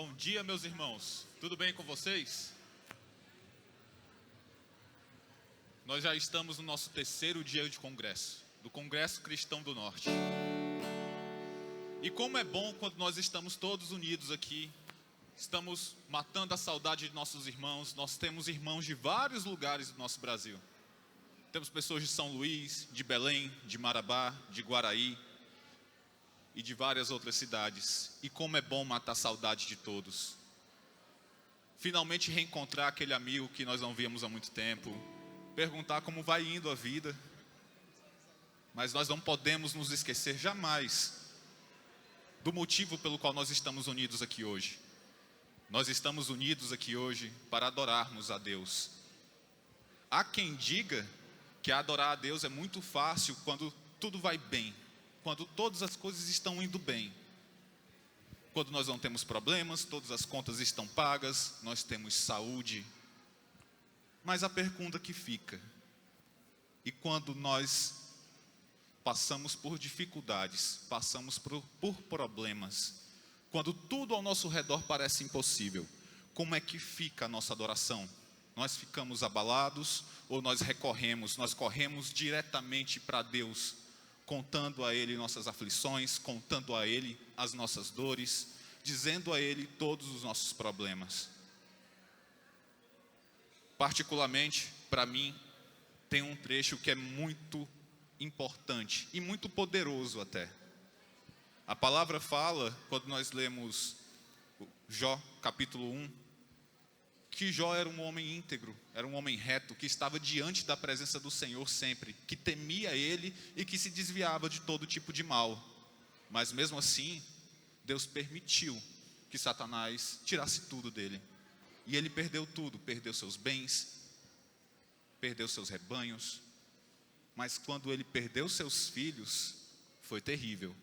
Bom dia, meus irmãos. Tudo bem com vocês? Nós já estamos no nosso terceiro dia de congresso, do Congresso Cristão do Norte. E como é bom quando nós estamos todos unidos aqui, estamos matando a saudade de nossos irmãos. Nós temos irmãos de vários lugares do nosso Brasil. Temos pessoas de São Luís, de Belém, de Marabá, de Guaraí e de várias outras cidades. E como é bom matar a saudade de todos. Finalmente reencontrar aquele amigo que nós não víamos há muito tempo. Perguntar como vai indo a vida. Mas nós não podemos nos esquecer jamais do motivo pelo qual nós estamos unidos aqui hoje. Nós estamos unidos aqui hoje para adorarmos a Deus. Há quem diga que adorar a Deus é muito fácil quando tudo vai bem, quando todas as coisas estão indo bem. Quando nós não temos problemas, todas as contas estão pagas, nós temos saúde. Mas a pergunta que fica: e quando nós passamos por dificuldades, passamos por problemas, quando tudo ao nosso redor parece impossível, como é que fica a nossa adoração? Nós ficamos abalados ou nós corremos diretamente para Deus, contando a Ele nossas aflições, contando a Ele as nossas dores, dizendo a Ele todos os nossos problemas? Particularmente, para mim, tem um trecho que é muito importante e muito poderoso até. A palavra fala, quando nós lemos Jó, capítulo 1, que Jó era um homem íntegro, era um homem reto, que estava diante da presença do Senhor sempre, que temia Ele e que se desviava de todo tipo de mal. Mas mesmo assim, Deus permitiu que Satanás tirasse tudo dele. E ele perdeu tudo, perdeu seus bens, perdeu seus rebanhos. Mas quando ele perdeu seus filhos, foi terrível.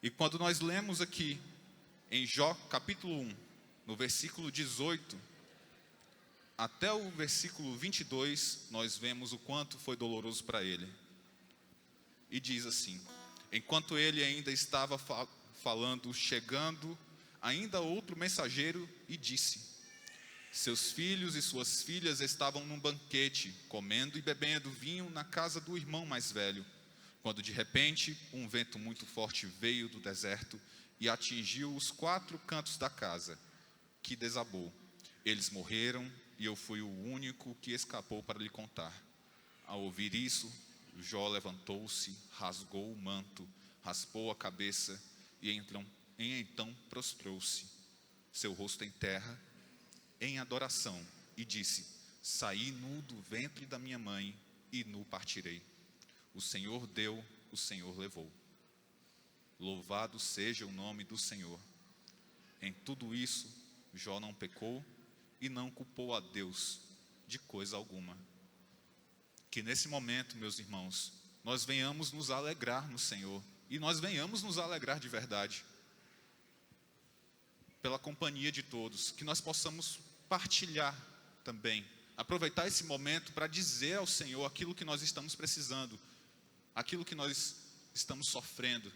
E quando nós lemos aqui, em Jó capítulo 1, no versículo 18, até o versículo 22, nós vemos o quanto foi doloroso para ele. E diz assim: enquanto ele ainda estava falando, chegando ainda outro mensageiro e disse: seus filhos e suas filhas estavam num banquete, comendo e bebendo vinho na casa do irmão mais velho, quando de repente um vento muito forte veio do deserto e atingiu os 4 cantos da casa, que desabou. Eles morreram e eu fui o único que escapou para lhe contar. Ao ouvir isso, Jó levantou-se, rasgou o manto, raspou a cabeça e então prostrou-se, seu rosto em terra, em adoração, e disse: saí nu do ventre da minha mãe e nu partirei. O Senhor deu, o Senhor levou. Louvado seja o nome do Senhor. Em tudo isso, Jó não pecou e não culpou a Deus de coisa alguma. Que nesse momento, meus irmãos, nós venhamos nos alegrar no Senhor, e nós venhamos nos alegrar de verdade, pela companhia de todos, que nós possamos partilhar também, aproveitar esse momento para dizer ao Senhor aquilo que nós estamos precisando, aquilo que nós estamos sofrendo.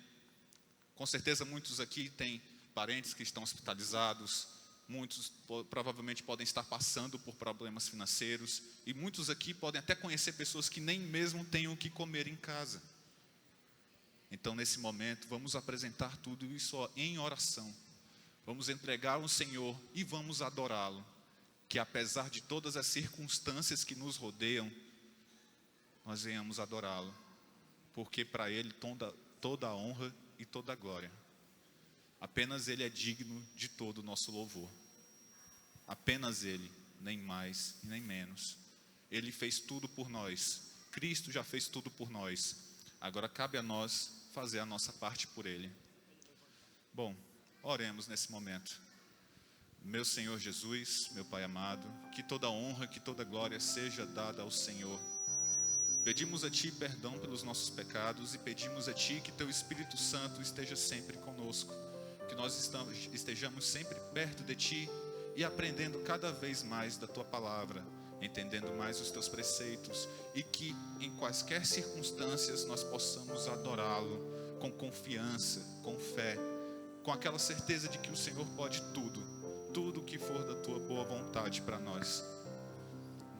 Com certeza muitos aqui têm parentes que estão hospitalizados, muitos provavelmente podem estar passando por problemas financeiros, e muitos aqui podem até conhecer pessoas que nem mesmo têm o que comer em casa. Então, nesse momento, vamos apresentar tudo isso em oração. Vamos entregar ao Senhor e vamos adorá-lo. Que apesar de todas as circunstâncias que nos rodeiam, nós venhamos adorá-lo. Porque para Ele toda a honra e toda a glória. Apenas Ele é digno de todo o nosso louvor. Apenas Ele, nem mais e nem menos. Ele fez tudo por nós. Cristo já fez tudo por nós. Agora cabe a nós fazer a nossa parte por Ele. Bom, oremos nesse momento. Meu Senhor Jesus, meu Pai amado, que toda honra, que toda glória seja dada ao Senhor. Pedimos a Ti perdão pelos nossos pecados e pedimos a Ti que Teu Espírito Santo esteja sempre conosco. Que nós estejamos sempre perto de Ti e aprendendo cada vez mais da Tua palavra, entendendo mais os Teus preceitos, e que em quaisquer circunstâncias nós possamos adorá-lo com confiança, com fé, com aquela certeza de que o Senhor pode tudo que for da tua boa vontade para nós.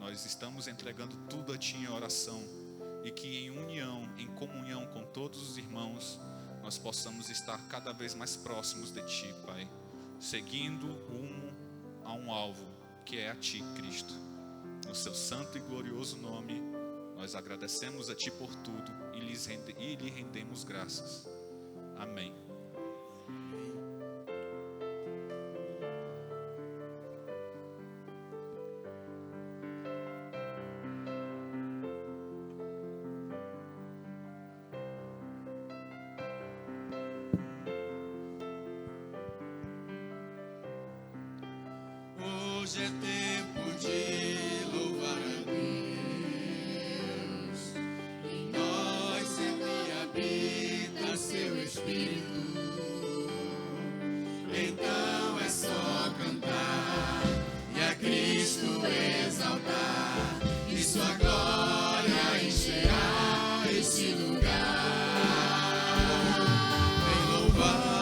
Nós estamos entregando tudo a Ti em oração, e que em união, em comunhão com todos os irmãos, nós possamos estar cada vez mais próximos de Ti, Pai, seguindo rumo a um alvo, que é a Ti, Cristo. No Seu santo e glorioso nome, nós agradecemos a Ti por tudo e lhe rendemos graças. Amém. Hoje é tempo de louvar a Deus. Em nós sempre habita Seu Espírito. Então é só cantar e a Cristo exaltar, e Sua glória encherá esse lugar. Vem louvar.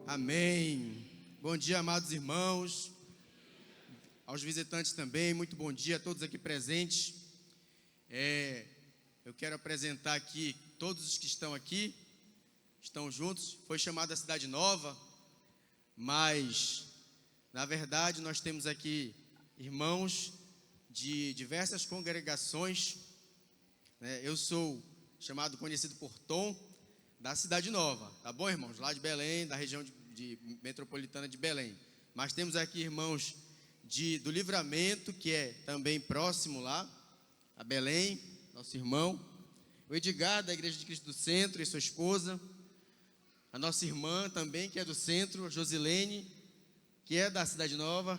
Amém. Bom dia, amados irmãos, aos visitantes também, muito bom dia a todos aqui presentes. Eu quero apresentar aqui todos os que estão aqui, estão juntos. Foi chamada Cidade Nova, mas na verdade nós temos aqui irmãos de diversas congregações, né? Eu sou conhecido por Tom, da Cidade Nova, tá bom, irmãos? Lá de Belém, da região metropolitana de Belém. Mas temos aqui irmãos do Livramento, que é também próximo lá, a Belém, nosso irmão. O Edgar, da Igreja de Cristo do Centro, e sua esposa. A nossa irmã também, que é do Centro, a Josilene, que é da Cidade Nova.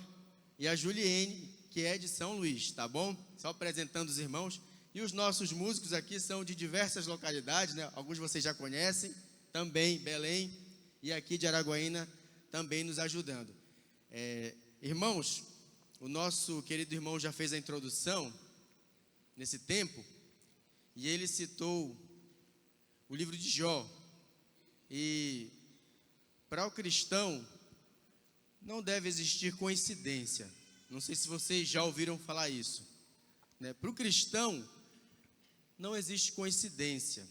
E a Juliene, que é de São Luís, tá bom? Só apresentando os irmãos. E os nossos músicos aqui são de diversas localidades, né? Alguns vocês já conhecem, também Belém, e aqui de Araguaína, também nos ajudando. Irmãos, o nosso querido irmão já fez a introdução nesse tempo, e ele citou o livro de Jó. E para o cristão, não deve existir coincidência. Não sei se vocês já ouviram falar isso, né? Para o cristão, não existe coincidência,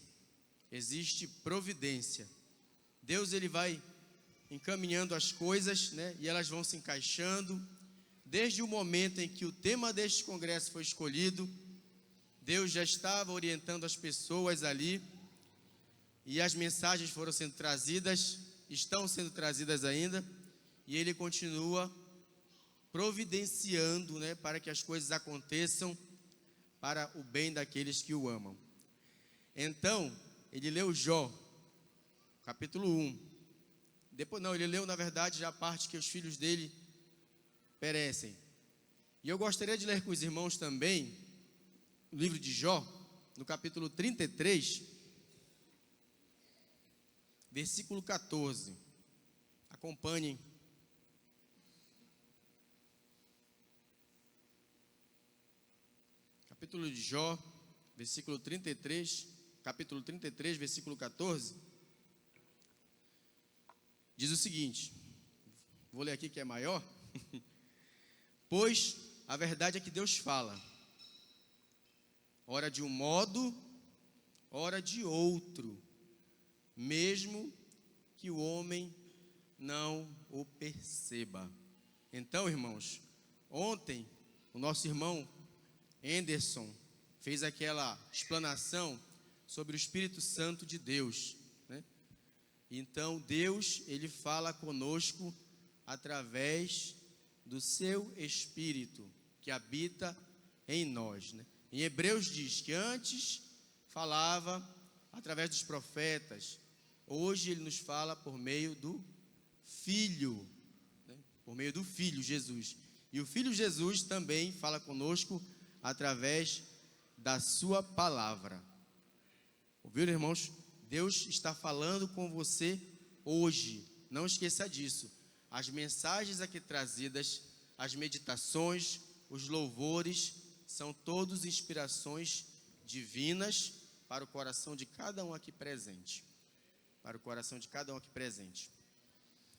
existe providência. Deus, ele vai encaminhando as coisas, né? E elas vão se encaixando. Desde o momento em que o tema deste congresso foi escolhido, Deus já estava orientando as pessoas ali, e as mensagens foram sendo trazidas, estão sendo trazidas ainda, e Ele continua providenciando, né, para que as coisas aconteçam para o bem daqueles que o amam. Então, ele leu Jó, capítulo 1. Ele leu, na verdade, já a parte que os filhos dele perecem. E eu gostaria de ler com os irmãos também o livro de Jó, no capítulo 33, versículo 14. Acompanhem. Capítulo de Jó, versículo 33, capítulo 33, versículo 14. Diz o seguinte, vou ler aqui que é maior. Pois a verdade é que Deus fala, ora de um modo, ora de outro, mesmo que o homem não o perceba. Então, irmãos, ontem o nosso irmão Anderson fez aquela explanação sobre o Espírito Santo de Deus, né? Então, Deus, Ele fala conosco através do seu Espírito, que habita em nós, né? Em Hebreus diz que antes falava através dos profetas, hoje Ele nos fala por meio do Filho, né? Por meio do Filho Jesus. E o Filho Jesus também fala conosco através da sua palavra. Ouviram, irmãos? Deus está falando com você hoje. Não esqueça disso. As mensagens aqui trazidas, as meditações, os louvores, são todos inspirações divinas para o coração de cada um aqui presente. Para o coração de cada um aqui presente.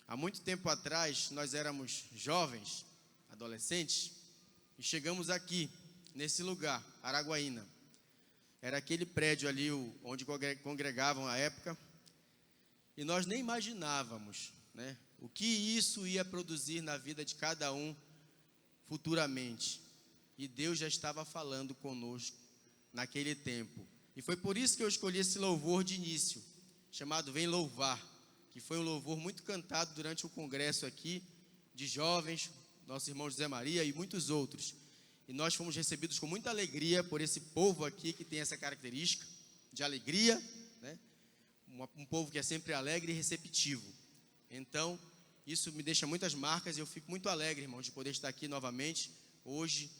Há muito tempo atrás, nós éramos jovens, adolescentes, e chegamos aqui, nesse lugar, Araguaína. Era aquele prédio ali onde congregavam à época, e nós nem imaginávamos, né, o que isso ia produzir na vida de cada um futuramente. E Deus já estava falando conosco naquele tempo. E foi por isso que eu escolhi esse louvor de início, chamado Vem Louvar, que foi um louvor muito cantado durante o congresso aqui, de jovens, nosso irmão José Maria e muitos outros. E nós fomos recebidos com muita alegria por esse povo aqui que tem essa característica de alegria, né? Um povo que é sempre alegre e receptivo. Então, isso me deixa muitas marcas e eu fico muito alegre, irmãos, de poder estar aqui novamente, hoje,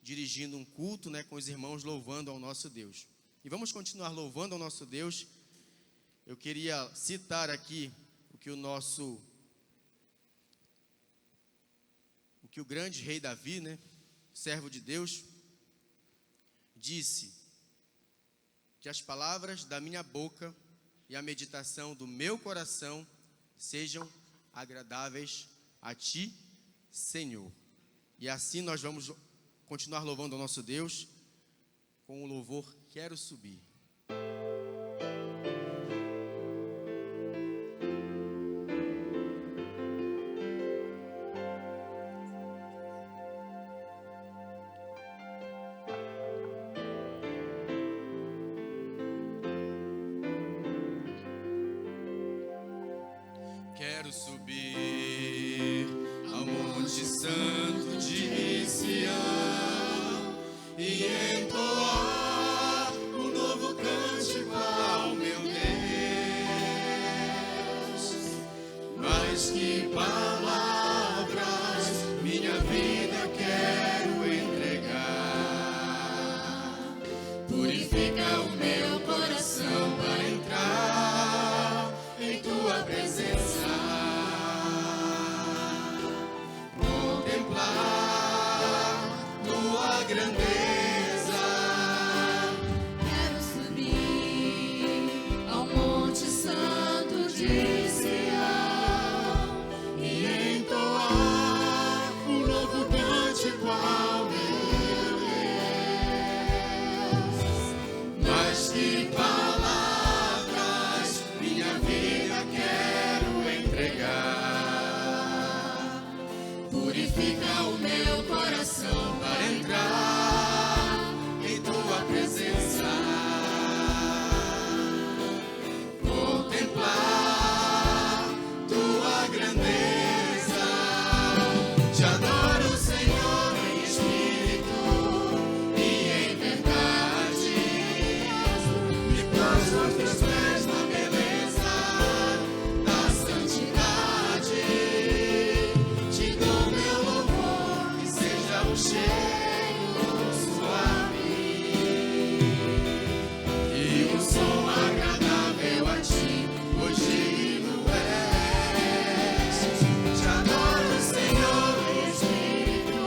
dirigindo um culto, né, com os irmãos louvando ao nosso Deus. E vamos continuar louvando ao nosso Deus. Eu queria citar aqui o que o grande rei Davi, né, servo de Deus, disse: que as palavras da minha boca e a meditação do meu coração sejam agradáveis a Ti, Senhor. E assim nós vamos continuar louvando ao nosso Deus com o louvor Quero Subir. Quero subir ao Monte Santo de Sião e entoar um novo cântico ao meu Deus. Mas que palavras minha vida quero entregar. Purifica o meu coração para entrar em Tua presença. Grandeza, quero subir ao Monte Santo de Sião e entoar um novo cântico ao meu Deus. Mas que palavras minha vida quero entregar. Purifica o meu coração para entrar em Tua presença, contemplar Tua grandeza. Te adoro, Senhor, em espírito e em verdade. Me prostro aos Teus pés na beleza da santidade. Te dou meu louvor, que seja o cheiro suave e um som agradável a Ti, pois digno és. Te adoro, Senhor, em espírito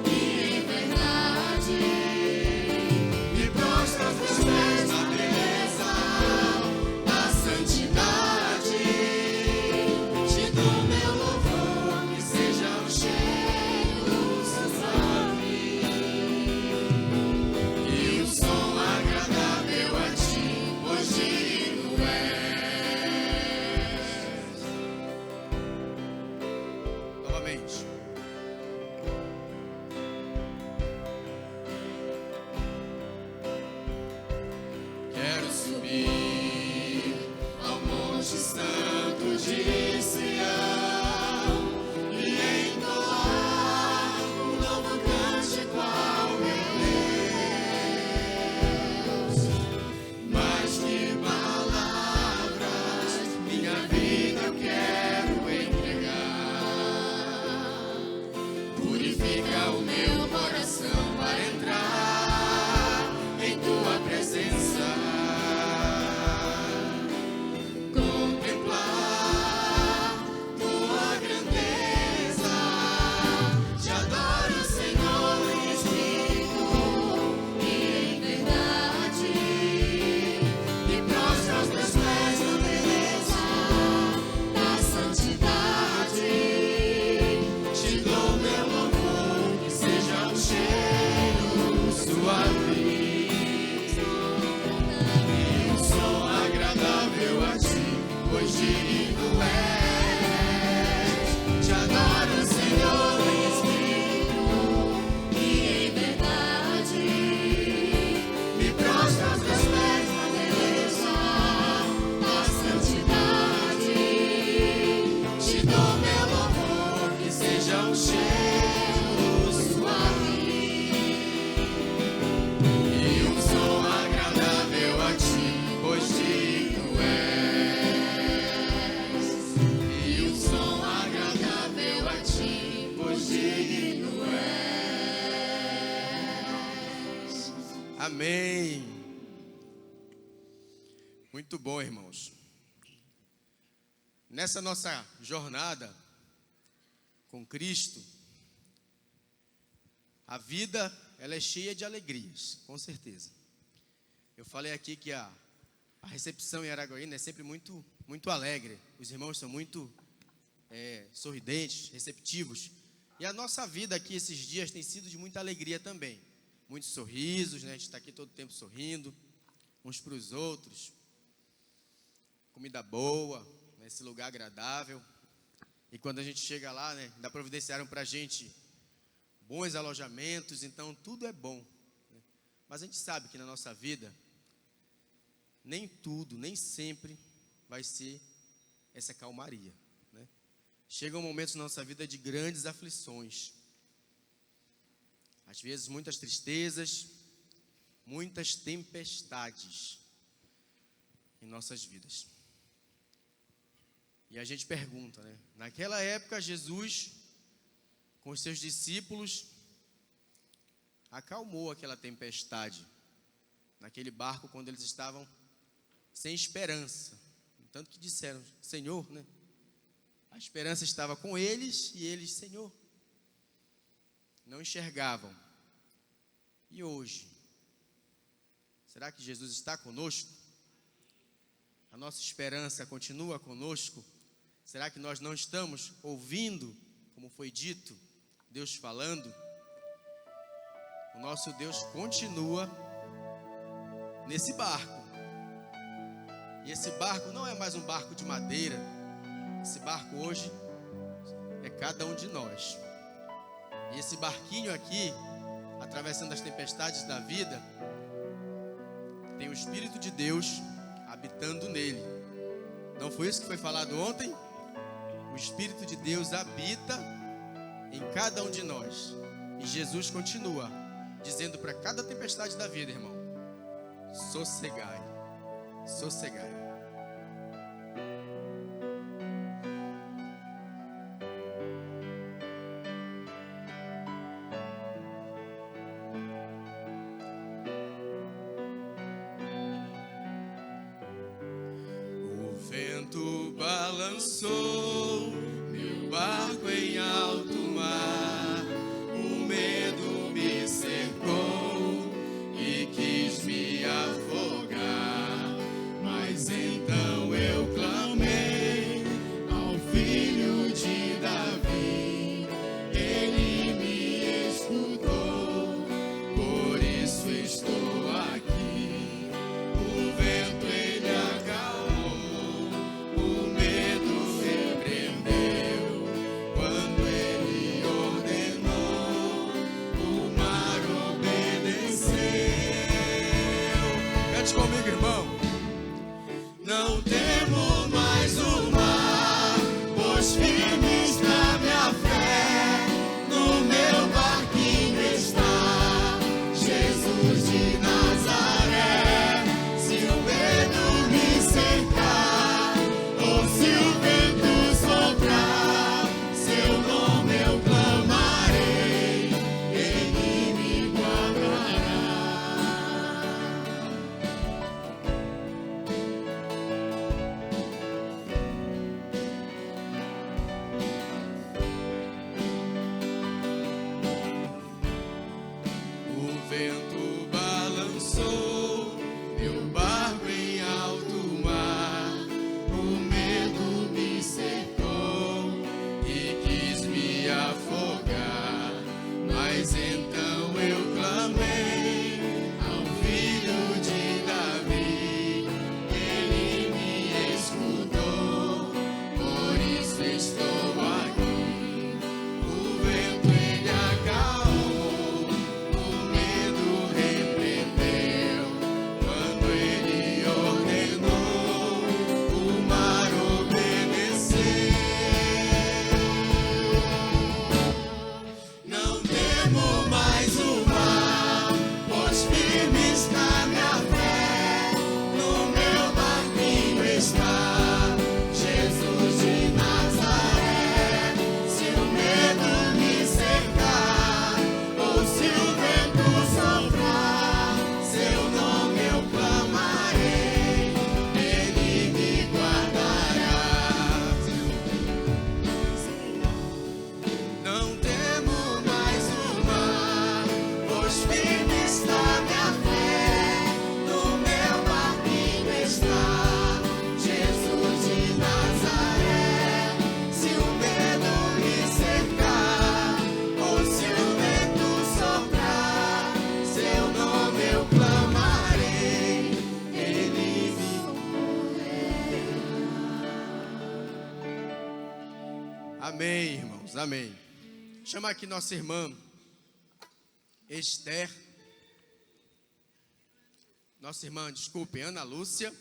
e em verdade. me prostro aos Teus pés na beleza da santidade. Te dou meu louvor, que seja o cheiro suave Amém. Muito bom, irmãos. Nessa nossa jornada com Cristo, a vida, ela é cheia de alegrias, com certeza. Eu falei aqui que a recepção em Araguaína é sempre muito alegre. Os irmãos são muito sorridentes, receptivos. E a nossa vida aqui esses dias tem sido de muita alegria também. Muitos sorrisos, né? A gente está aqui todo o tempo sorrindo, uns para os outros. Comida boa, nesse lugar agradável. E quando a gente chega lá, né? Ainda providenciaram para a gente bons alojamentos, então tudo é bom. Né? Mas a gente sabe que na nossa vida, nem tudo, nem sempre vai ser essa calmaria. Né? Chegam momentos na nossa vida de grandes aflições. Às vezes muitas tristezas, muitas tempestades em nossas vidas. E a gente pergunta, né? Naquela época Jesus, com os seus discípulos, acalmou aquela tempestade naquele barco quando eles estavam sem esperança. Tanto que disseram, Senhor, né? A esperança estava com eles e eles, Senhor, não enxergavam. E hoje, será que Jesus está conosco? A nossa esperança continua conosco? Será que nós não estamos ouvindo, como foi dito, Deus falando? O nosso Deus continua nesse barco. E esse barco não é mais um barco de madeira. Esse barco hoje é cada um de nós. E esse barquinho aqui, atravessando as tempestades da vida, tem o Espírito de Deus habitando nele. Não foi isso que foi falado ontem? O Espírito de Deus habita em cada um de nós. E Jesus continua dizendo para cada tempestade da vida, irmão: sossegai, sossegai. O vento balançou meu barco em alto mar, o medo me cercou e quis me afogar, mas então eu clamei ao Filho de Davi, ele me escutou, por isso estou aqui. O vento ele acalmou, o medo repreendeu, quando ele ordenou, o mar obedeceu. Cante comigo, irmão. Não temo mais o mar, pois firme está minha fé, no meu barquinho está Jesus de Nazaré. Se o medo me cercar, ou se o vento soprar, seu nome eu clamarei, ele me guardará. O vento balançou meu barco em alto mar, o medo me cercou e quis me afogar, mas então eu clamei ao Filho de Davi, ele me escutou, por isso estou aqui. O vento ele acalmou, o medo Jesus, firme está minha fé, no meu barquinho está Jesus de Nazaré. Se o medo me cercar, ou se o vento soprar, seu nome eu clamarei, ele me socorrerá. Amém, irmãos, amém. Chama aqui nossa irmã Esther, nossa irmã, desculpe, Ana Lúcia,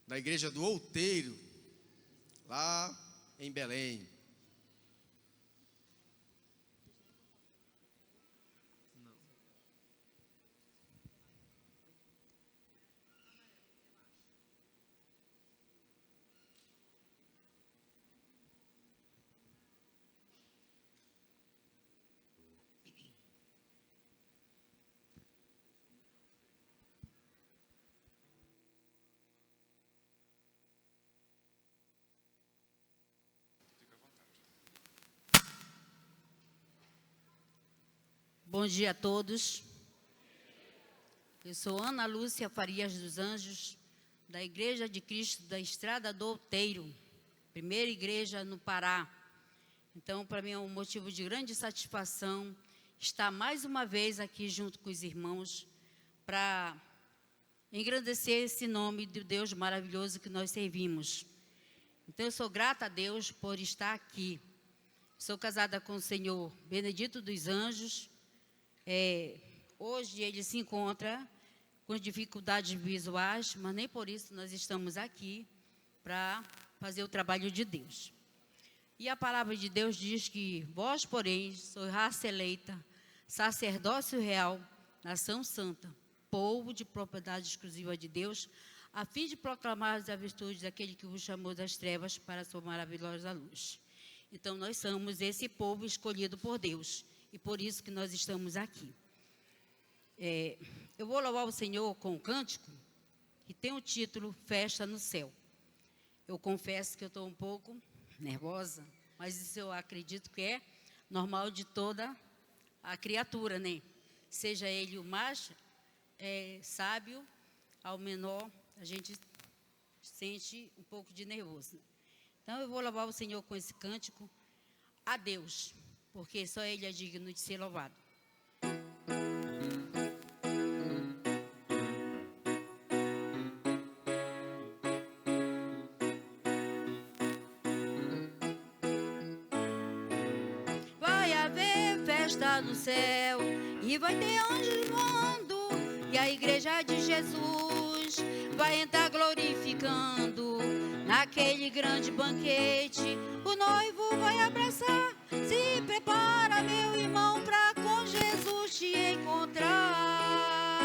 da igreja do Outeiro, lá em Belém. Bom dia a todos. Eu sou Ana Lúcia Farias dos Anjos, da Igreja de Cristo da Estrada do Outeiro, primeira igreja no Pará. Então, para mim é um motivo de grande satisfação estar mais uma vez aqui junto com os irmãos para engrandecer esse nome de Deus maravilhoso que nós servimos. Então, eu sou grata a Deus por estar aqui. Sou casada com o senhor Benedito dos Anjos. Hoje ele se encontra com dificuldades visuais, mas nem por isso nós estamos aqui para fazer o trabalho de Deus. E a palavra de Deus diz que vós, porém, sois raça eleita, sacerdócio real, nação santa, povo de propriedade exclusiva de Deus, a fim de proclamar as virtudes daquele que vos chamou das trevas para a sua maravilhosa luz. Então, nós somos esse povo escolhido por Deus, e por isso que nós estamos aqui. Eu vou louvar o Senhor com um cântico que tem o título Festa no Céu. Eu confesso que eu estou um pouco nervosa, mas isso eu acredito que é normal de toda a criatura, né? Seja ele o mais sábio ao menor, a gente sente um pouco de nervoso. Então eu vou louvar o Senhor com esse cântico a Deus, porque só Ele é digno de ser louvado. Vai haver festa no céu e vai ter anjos voando, e a igreja de Jesus vai entrar glorificando. Naquele grande banquete, o noivo vai abraçar. Se prepara, meu irmão, pra com Jesus te encontrar.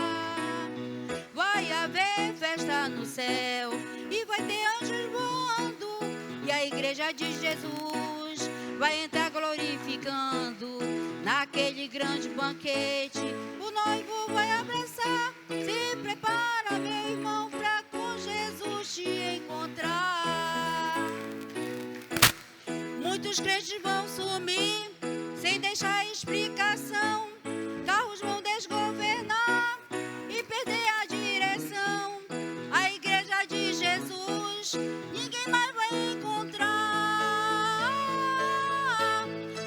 Vai haver festa no céu e vai ter anjos voando, e a igreja de Jesus vai entrar glorificando. Naquele grande banquete, o noivo vai abraçar. Se prepara, meu irmão, pra com Jesus te encontrar. Muitos crentes vão sumir sem deixar explicação. Carros vão desgovernar e perder a direção. A igreja de Jesus ninguém mais vai encontrar.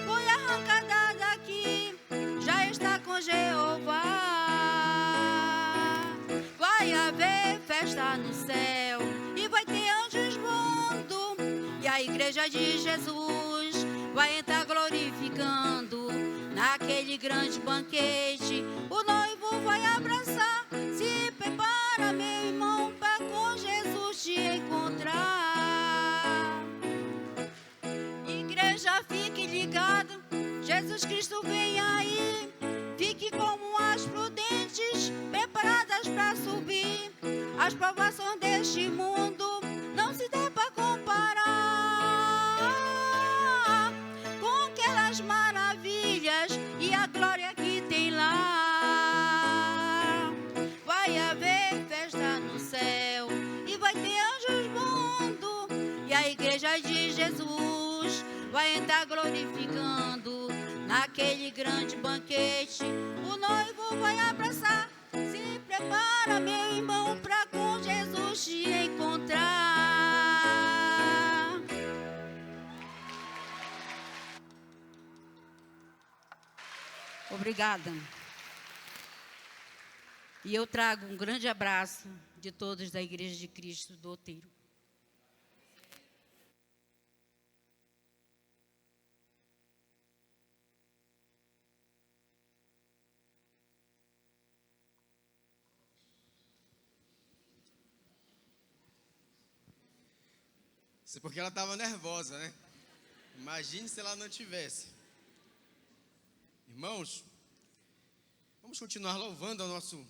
Foi arrancada daqui, já está com Jeová. Vai haver festa no céu e vai ter anjos voando, e a igreja de Jesus vai entrar glorificando. Naquele grande banquete, o noivo vai abraçar. Se prepara, meu irmão, para com Jesus te encontrar. Igreja, fique ligado, Jesus Cristo vem aí. Fique como as prudentes, preparadas para subir. As provações deste mundo não se dá para comparar com aquelas maravilhas e a glória que tem lá. Vai haver festa no céu e vai ter anjos voando, e a igreja de Jesus vai entrar glorificando. Naquele grande banquete, Obrigada. E eu trago um grande abraço de todos da Igreja de Cristo do Outeiro. Isso é porque ela estava nervosa, né? Imagine se ela não tivesse. Irmãos, vamos continuar louvando ao nosso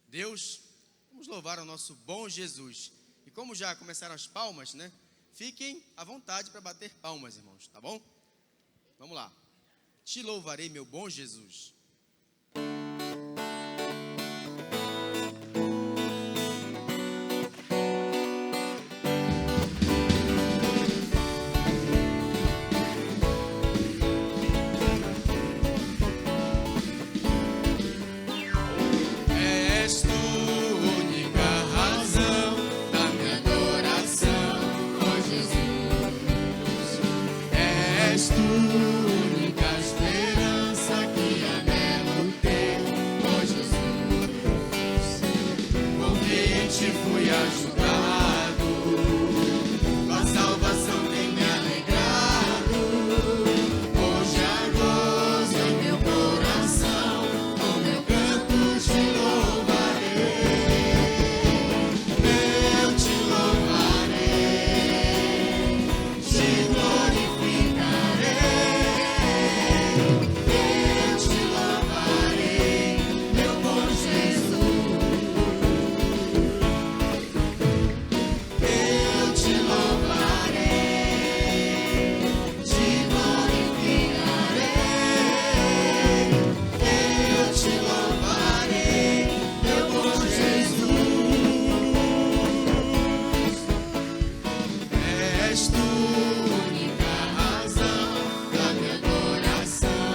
Deus. Vamos louvar ao nosso bom Jesus. E como já começaram as palmas, né? Fiquem à vontade para bater palmas, irmãos, tá bom? Vamos lá. Te louvarei, meu bom Jesus. És tu única razão da minha adoração, ó Jesus. És tu única esperança que anelo ter, ó Jesus. Por quem te fui ajudado, tua salvação tem me alegrado. Hoje há gozo em meu coração, com meu canto te louvarei. Eu te louvarei, te glorificarei. Eu te louvarei, meu bom Jesus. Eu te louvarei, te glorificarei. Eu te louvarei, meu bom Jesus. És tu única razão da minha adoração,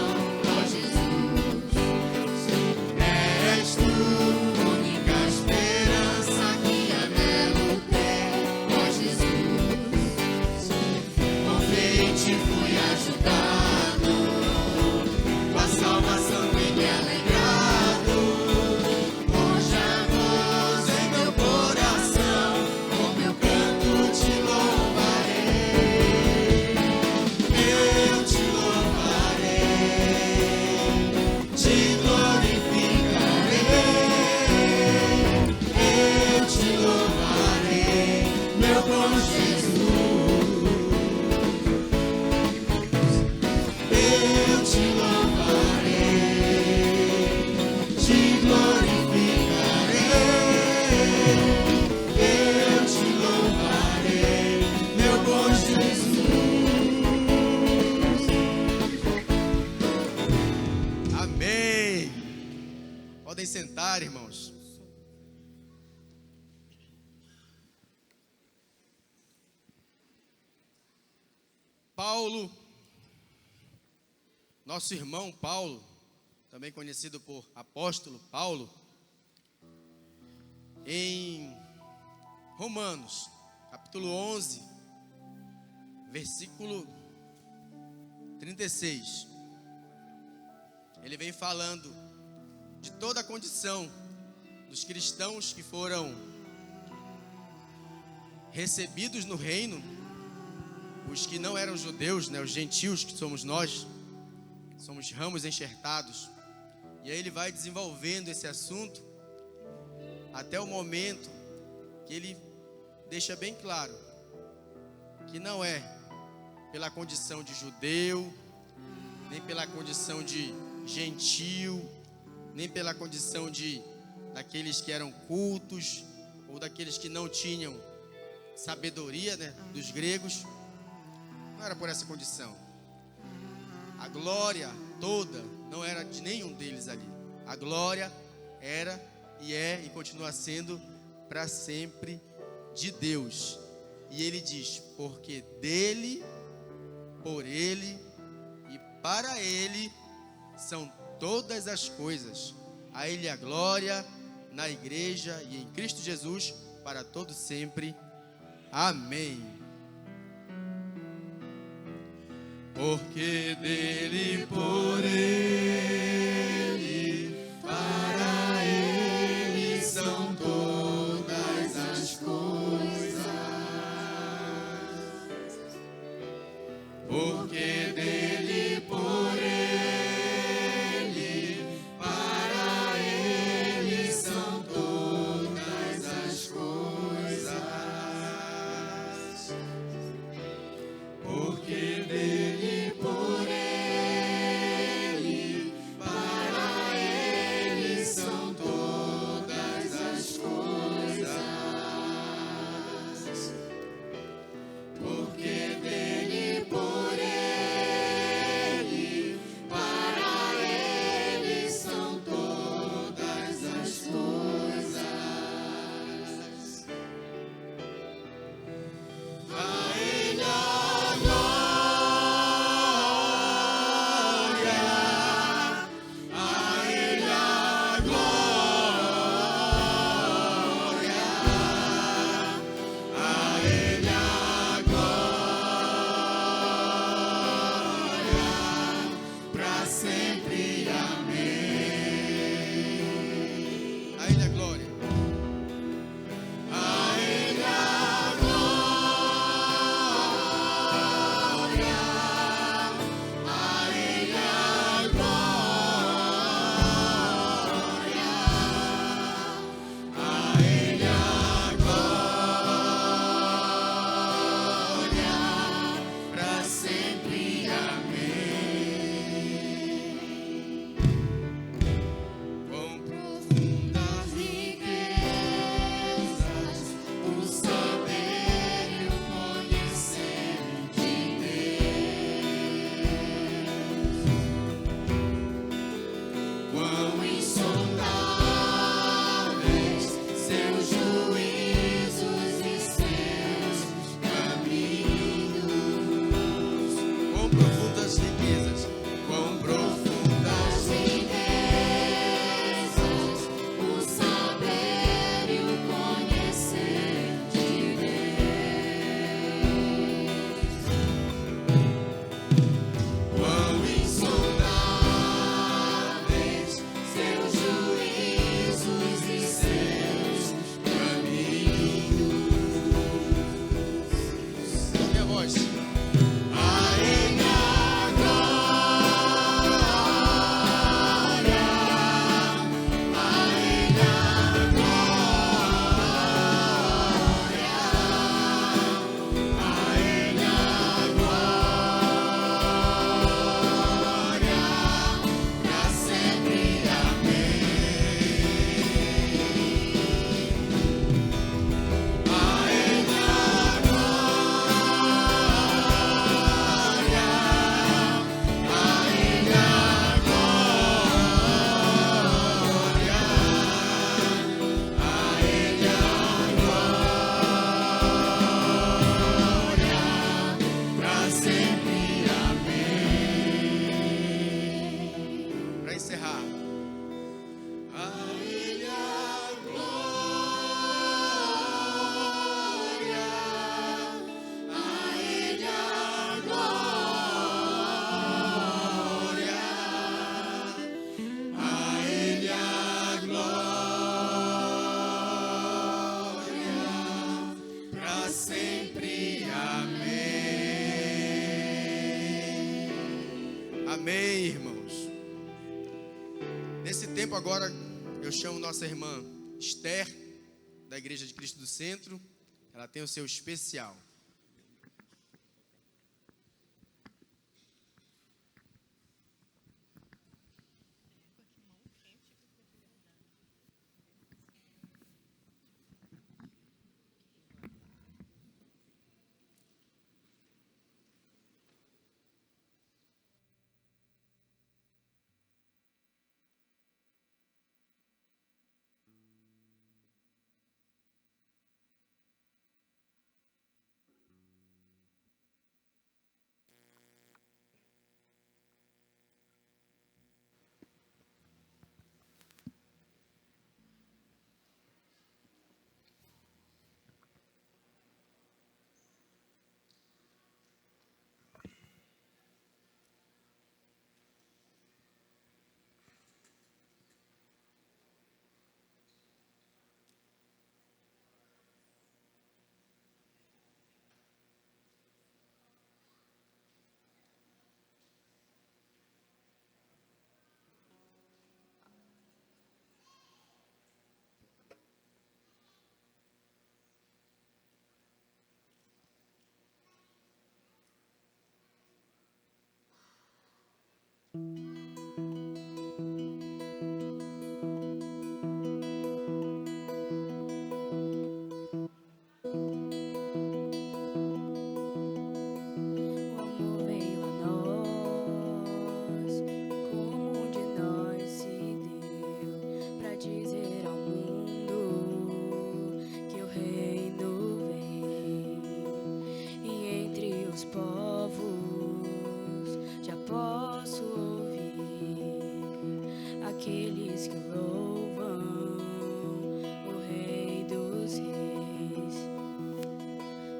ó Jesus. És tu única esperança que anelo ter, ó Jesus. Por quem te fui ajudado, tua salvação tem me alegrado. Hoje há gozo em meu coração, com meu canto te louvarei. Eu te louvarei, te glorificarei. Eu te louvarei, meu bom Jesus. Eu te louvarei, te glorificarei. Eu te louvarei, meu bom Jesus. Amém. Podem sentar, irmãos. Paulo, nosso irmão Paulo, também conhecido por apóstolo Paulo, em Romanos, capítulo 11, versículo 36, ele vem falando de toda a condição dos cristãos que foram recebidos no reino, os que não eram judeus, né, os gentios que somos nós, somos ramos enxertados. E aí ele vai desenvolvendo esse assunto até o momento que ele deixa bem claro que não é pela condição de judeu, nem pela condição de gentio, nem pela condição daqueles que eram cultos ou daqueles que não tinham sabedoria, né, dos gregos. Não era por essa condição. A glória toda não era de nenhum deles ali. A glória era e é e continua sendo para sempre de Deus. E ele diz: porque dele, por ele e para ele são todas as coisas. A ele a glória na igreja e em Cristo Jesus para todo sempre. Amém. Porque dele, por ele Quão insondáveis seus juízos e seus caminhos. Quão profundas riquezas, quão profundas riquezas, o saber e o conhecer de Deus. quão insondáveis seus juízos e seus caminhos. Minha voz. A Ele a glória, a Ele a glória, a Ele a glória, pra sempre. Amém. A Ele a glória, a Ele a glória, a Ele a glória, pra sempre. Amém. Para encerrar. A Ele a glória, a Ele a glória, a Ele a glória, pra sempre. Amém. Amém, irmãos. Nesse tempo agora, eu chamo nossa irmã Esther, da Igreja de Cristo do Centro. Ela tem o seu especial. O amor veio a nós, como um de nós se deu, pra dizer ao mundo que o reino vem. E entre os povos já posso ouvir aqueles que louvam o Rei dos Reis.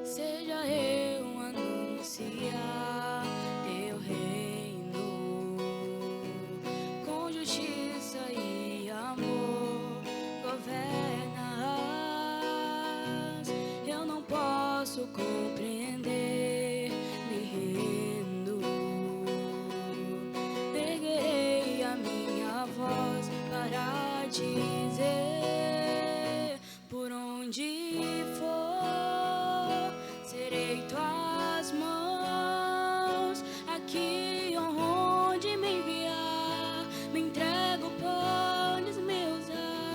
Seja eu anunciar teu reino, com justiça e amor governas. Eu não posso compreender, me rendo. Erguei a minha voz para dizer, por onde for, serei tuas mãos. Aqui onde me enviar, me entrego, podes me usar.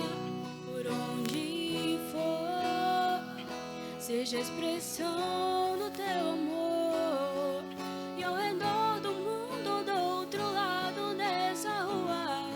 Por onde for, seja a expressão do teu amor. E ao redor do mundo, do outro lado dessa rua,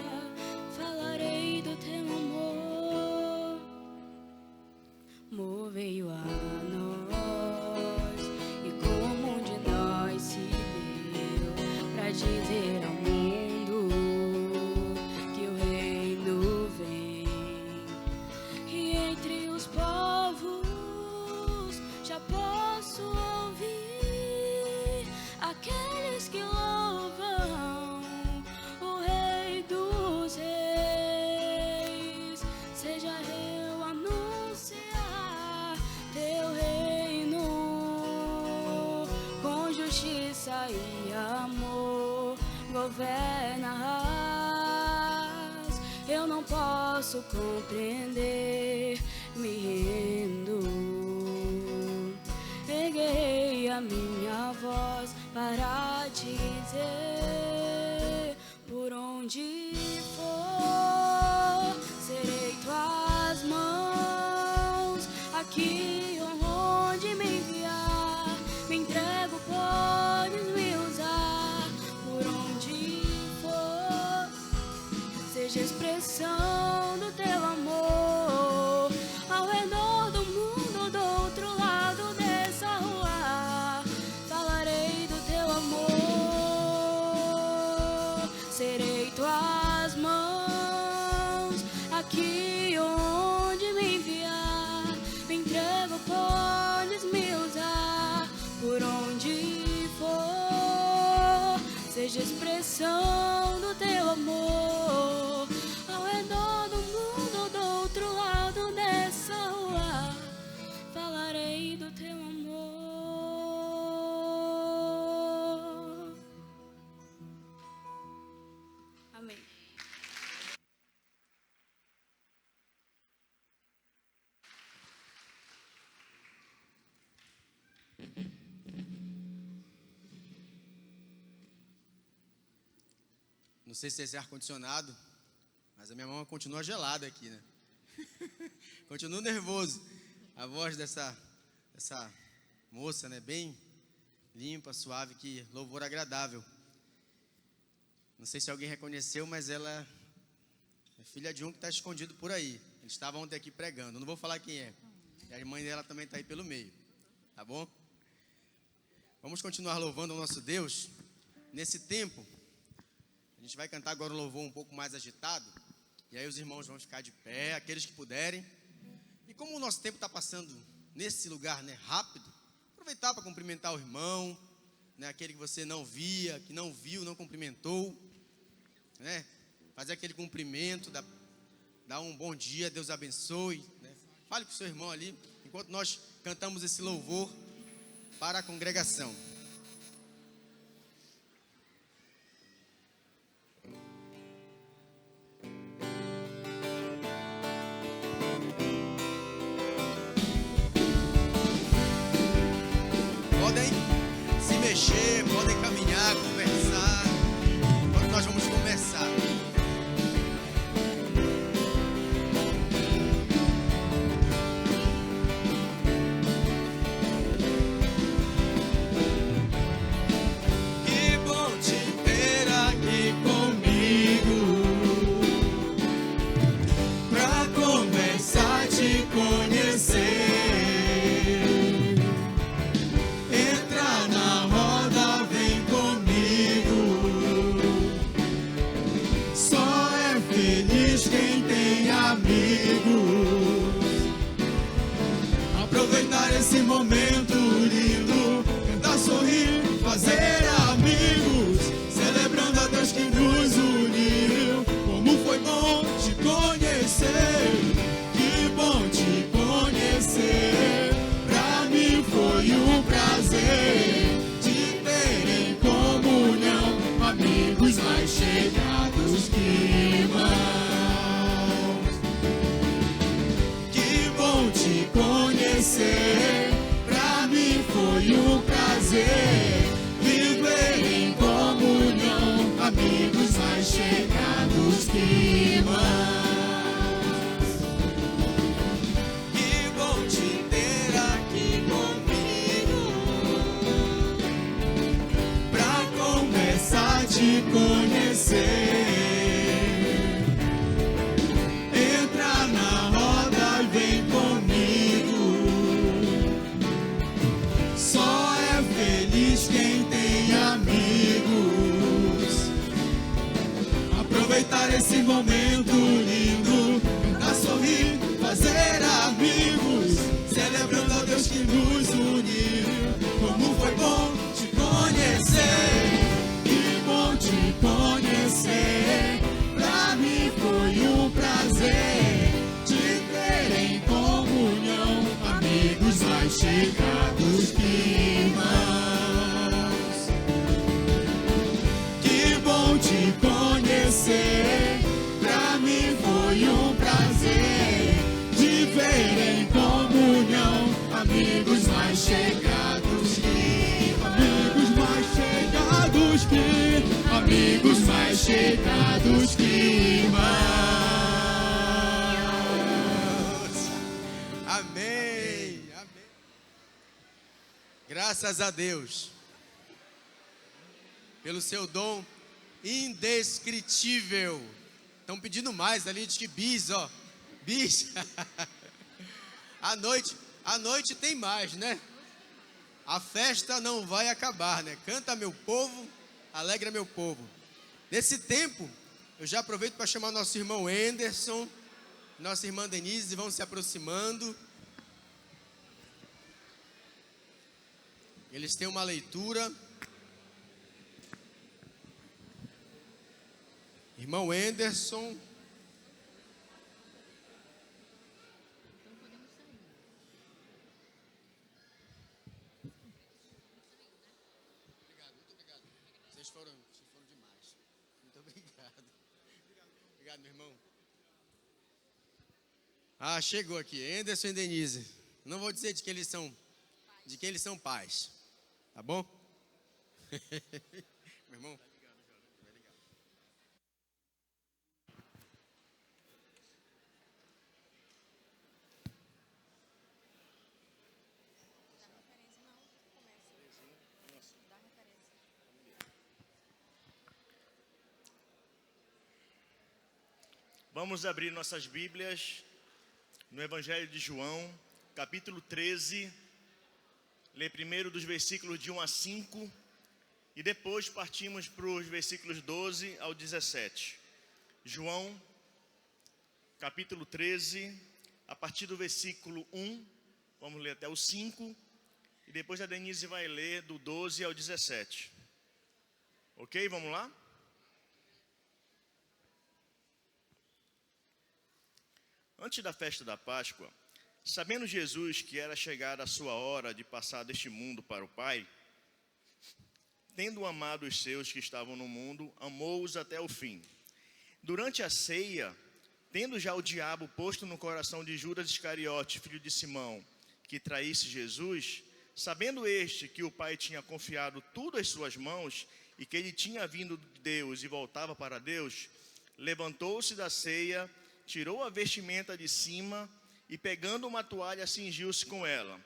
houver narrar, eu não posso compreender, me rendo. Erguei a minha voz para te dizer, por onde for, serei tuas mãos, aqui onde me enviar, me entrego, podes me usar, por onde for, seja expressão do teu amor, ao redor do mundo, do outro lado dessa rua, falarei do teu amor, serei tuas mãos, aqui onde me enviar, me entrego, podes me usar, por onde for, seja expressão do teu amor, ao redor do mundo, do outro lado dessa rua, falarei do teu amor. Amém. Não sei se é esse ar-condicionado, mas a minha mão continua gelada aqui, né? Continuo nervoso. A voz dessa moça, né? Bem limpa, suave, que louvor agradável. Não sei se alguém reconheceu, mas ela é filha de um que está escondido por aí. A gente estava ontem aqui pregando, não vou falar quem é. E a mãe dela também está aí pelo meio, tá bom? Vamos continuar louvando o nosso Deus. Nesse tempo, a gente vai cantar agora um louvor um pouco mais agitado. E aí os irmãos vão ficar de pé, aqueles que puderem. E como o nosso tempo está passando nesse lugar, né, rápido, aproveitar para cumprimentar o irmão, né, aquele que você não via, que não viu, não cumprimentou, né, fazer aquele cumprimento, dar um bom dia, Deus abençoe, né, fale com o seu irmão ali, enquanto nós cantamos esse louvor para a congregação. Podem se mexer, podem caminhar, conversar. Agora nós vamos começar. Que bom te ter aqui comigo, pra começar a te conhecer. Esse momento lindo, tentar sorrir, fazer amigos, celebrando a Deus que nos uniu. Como foi bom te conhecer, que bom te conhecer. Pra mim foi um prazer te ter em comunhão, amigos mais chegados que irmãos. Que bom te conhecer. Pra mim foi um prazer viver em comunhão, amigos mais chegados que irmãos. Que bom te ter aqui comigo, pra começar a te conhecer. Entra na roda e vem comigo. Só é feliz quem tem amigos. Aproveitar esse momento lindo, cantar, sorrir, fazer amigos, celebrando a Deus que nos uniu. Como foi bom te conhecer, que bom te conhecer. Pra mim foi um prazer te ter em comunhão, amigos mais chegados que irmãos. Que bom Graças a Deus pelo seu dom indescritível. Estão pedindo mais ali, diz que bis, ó. Bis. À noite tem mais, né? A festa não vai acabar, né? Canta meu povo, alegra meu povo. Nesse tempo, eu já aproveito para chamar nosso irmão Anderson, nossa irmã Denise, vão se aproximando. Eles têm uma leitura. Irmão Anderson. Muito obrigado. Vocês foram demais. Muito obrigado. Obrigado, meu irmão. Ah, chegou aqui. Anderson e Denise. Não vou dizer de quem eles são pais. Tá bom? Meu irmão. Vamos abrir nossas Bíblias no Evangelho de João, capítulo 13. Ler primeiro dos versículos de 1 a 5 e depois partimos para os versículos 12 ao 17. João, capítulo 13, a partir do versículo 1, vamos ler até o 5, e depois a Denise vai ler do 12 ao 17. Ok? Vamos lá? Antes da festa da Páscoa, sabendo Jesus que era chegada a sua hora de passar deste mundo para o Pai, tendo amado os seus que estavam no mundo, amou-os até o fim. Durante a ceia, tendo já o diabo posto no coração de Judas Iscariote, filho de Simão, que traísse Jesus, sabendo este que o Pai tinha confiado tudo às suas mãos e que ele tinha vindo de Deus e voltava para Deus, levantou-se da ceia, tirou a vestimenta de cima e pegando uma toalha cingiu-se com ela.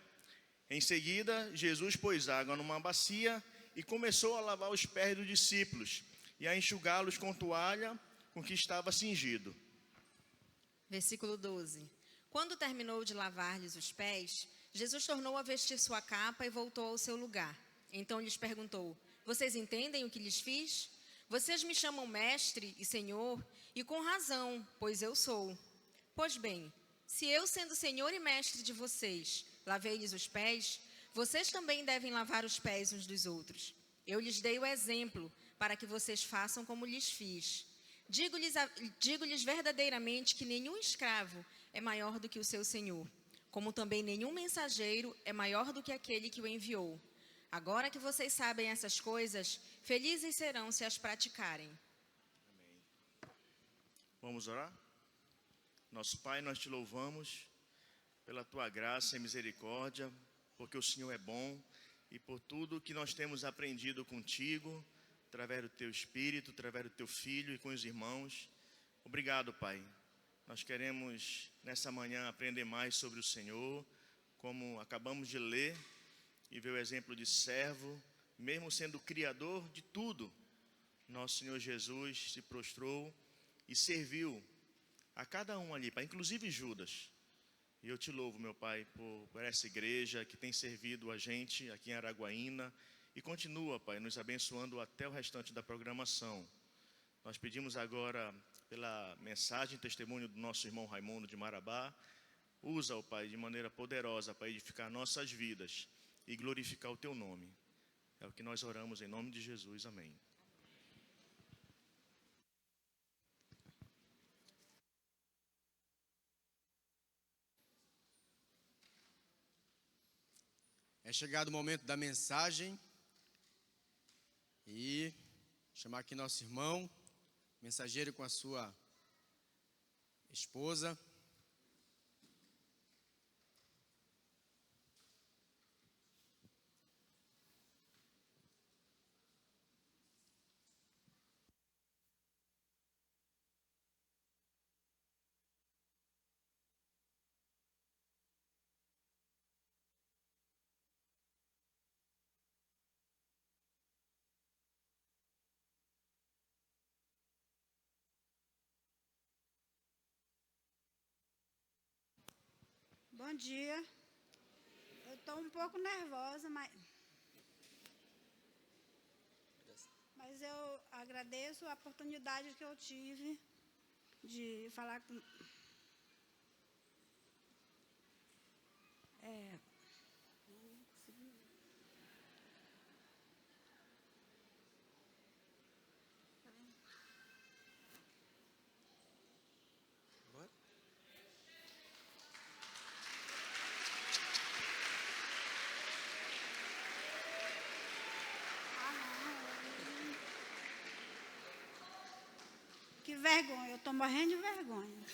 Em seguida, Jesus pôs água numa bacia e começou a lavar os pés dos discípulos e a enxugá-los com toalha com que estava cingido. Versículo 12. Quando terminou de lavar-lhes os pés, Jesus tornou a vestir sua capa e voltou ao seu lugar. Então lhes perguntou: vocês entendem o que lhes fiz? Vocês me chamam mestre e senhor, e com razão, pois eu sou. Pois bem, se eu, sendo senhor e mestre de vocês, lavei-lhes os pés, vocês também devem lavar os pés uns dos outros. Eu lhes dei o exemplo, para que vocês façam como lhes fiz. Digo-lhes verdadeiramente que nenhum escravo é maior do que o seu senhor, como também nenhum mensageiro é maior do que aquele que o enviou. Agora que vocês sabem essas coisas, felizes serão se as praticarem. Amém. Vamos orar? Nosso Pai, nós te louvamos pela tua graça e misericórdia, porque o Senhor é bom e por tudo que nós temos aprendido contigo, através do teu Espírito, através do teu Filho e com os irmãos. Obrigado, Pai. Nós queremos nessa manhã aprender mais sobre o Senhor, como acabamos de ler e ver o exemplo de servo, mesmo sendo o Criador de tudo. Nosso Senhor Jesus se prostrou e serviu a cada um ali, Pai, inclusive Judas. E eu te louvo, meu Pai, por essa igreja que tem servido a gente aqui em Araguaína e continua, Pai, nos abençoando até o restante da programação. Nós pedimos agora pela mensagem e testemunho do nosso irmão Raimundo de Marabá. Usa-o, Pai, de maneira poderosa para edificar nossas vidas e glorificar o teu nome. É o que nós oramos em nome de Jesus. Amém. É chegado o momento da mensagem e chamar aqui nosso irmão, mensageiro com a sua esposa. Bom dia. Eu estou um pouco nervosa, mas eu agradeço a oportunidade que eu tive de falar com... Que vergonha, eu estou morrendo de vergonha.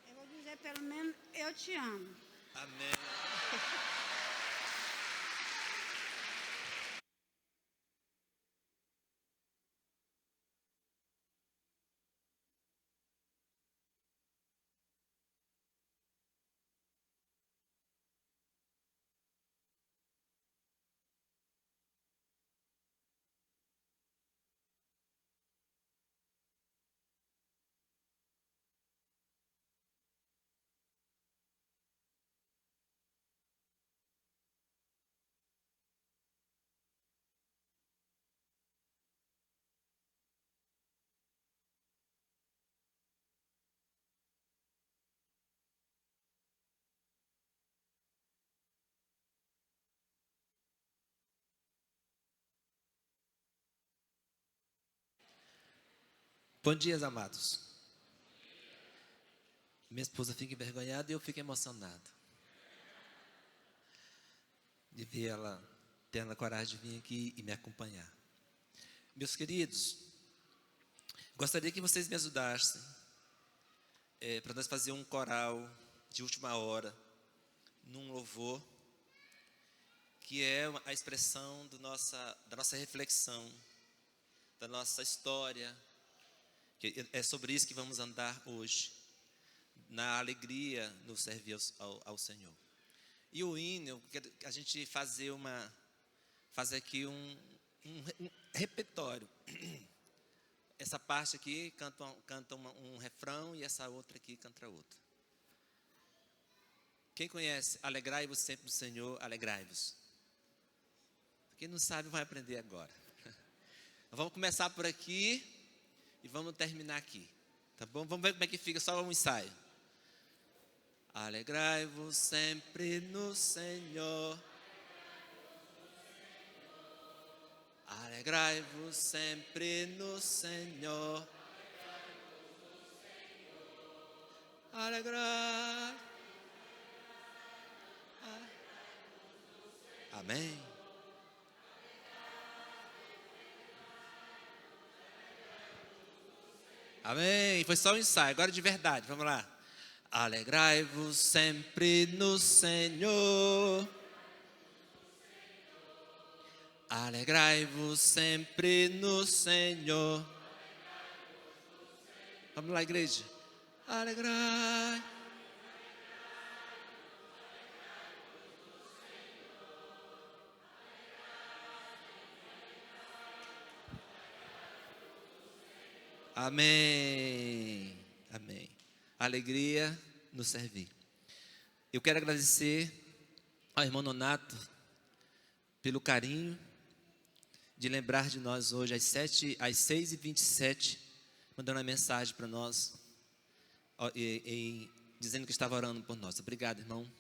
Eu vou dizer pelo menos, eu te amo. Amém. Bom dia, amados. Minha esposa fica envergonhada e eu fico emocionado de ver ela tendo a coragem de vir aqui e me acompanhar. Meus queridos, gostaria que vocês me ajudassem para nós fazer um coral de última hora, num louvor, que é a expressão da nossa reflexão, da nossa história, que é sobre isso que vamos andar hoje, na alegria no servir ao Senhor. E o hino, eu quero a gente fazer aqui um repertório. Essa parte aqui canta um refrão e essa outra aqui canta outro. Quem conhece, alegrai-vos sempre no Senhor, alegrai-vos. Quem não sabe vai aprender agora. Vamos começar por aqui e vamos terminar aqui, tá bom? Vamos ver como é que fica, só um ensaio. Alegrai-vos sempre no Senhor. Alegrai-vos sempre no Senhor. Alegrai. Amém. Amém. Foi só um ensaio, agora de verdade, vamos lá. Alegrai-vos sempre no Senhor. Alegrai-vos sempre no Senhor. Vamos lá, igreja. Alegrai. Amém. Amém. Alegria no servir. Eu quero agradecer ao irmão Nonato pelo carinho de lembrar de nós hoje às 6h27, mandando uma mensagem para nós, dizendo que estava orando por nós. Obrigado, irmão.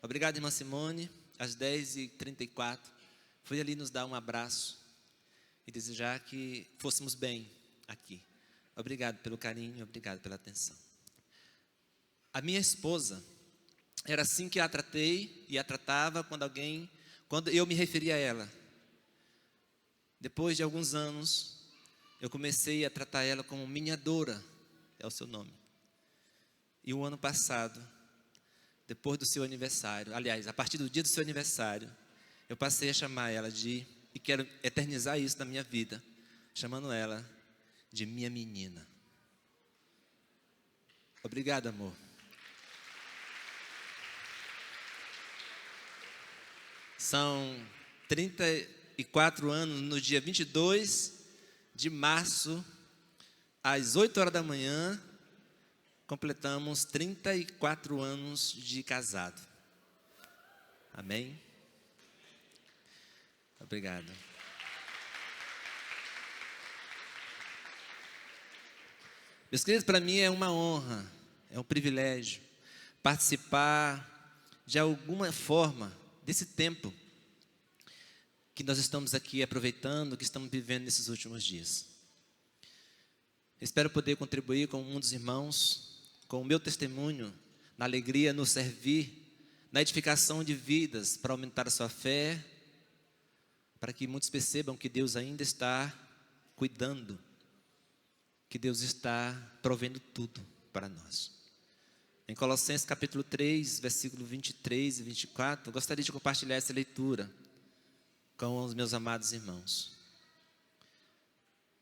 Obrigado, irmã Simone. Às 10h34, foi ali nos dar um abraço e desejar que fôssemos bem aqui. Obrigado pelo carinho, obrigado pela atenção. A minha esposa, era assim que a tratei e a tratava quando eu me referia a ela. Depois de alguns anos, eu comecei a tratar ela como minha Dora, é o seu nome. E o ano passado, depois do seu aniversário, aliás, a partir do dia do seu aniversário, eu passei a chamar ela e quero eternizar isso na minha vida, chamando ela de minha menina. Obrigado, amor. São 34 anos, no dia 22 de março às 8 horas da manhã, completamos 34 anos de casado. Amém? Obrigado. Meus queridos, para mim é uma honra, é um privilégio participar de alguma forma desse tempo que nós estamos aqui aproveitando, que estamos vivendo nesses últimos dias. Espero poder contribuir com um dos irmãos, com o meu testemunho, na alegria, no servir, na edificação de vidas, para aumentar a sua fé, para que muitos percebam que Deus ainda está cuidando, que Deus está provendo tudo para nós. Em Colossenses capítulo 3, versículo 23 e 24, eu gostaria de compartilhar essa leitura com os meus amados irmãos.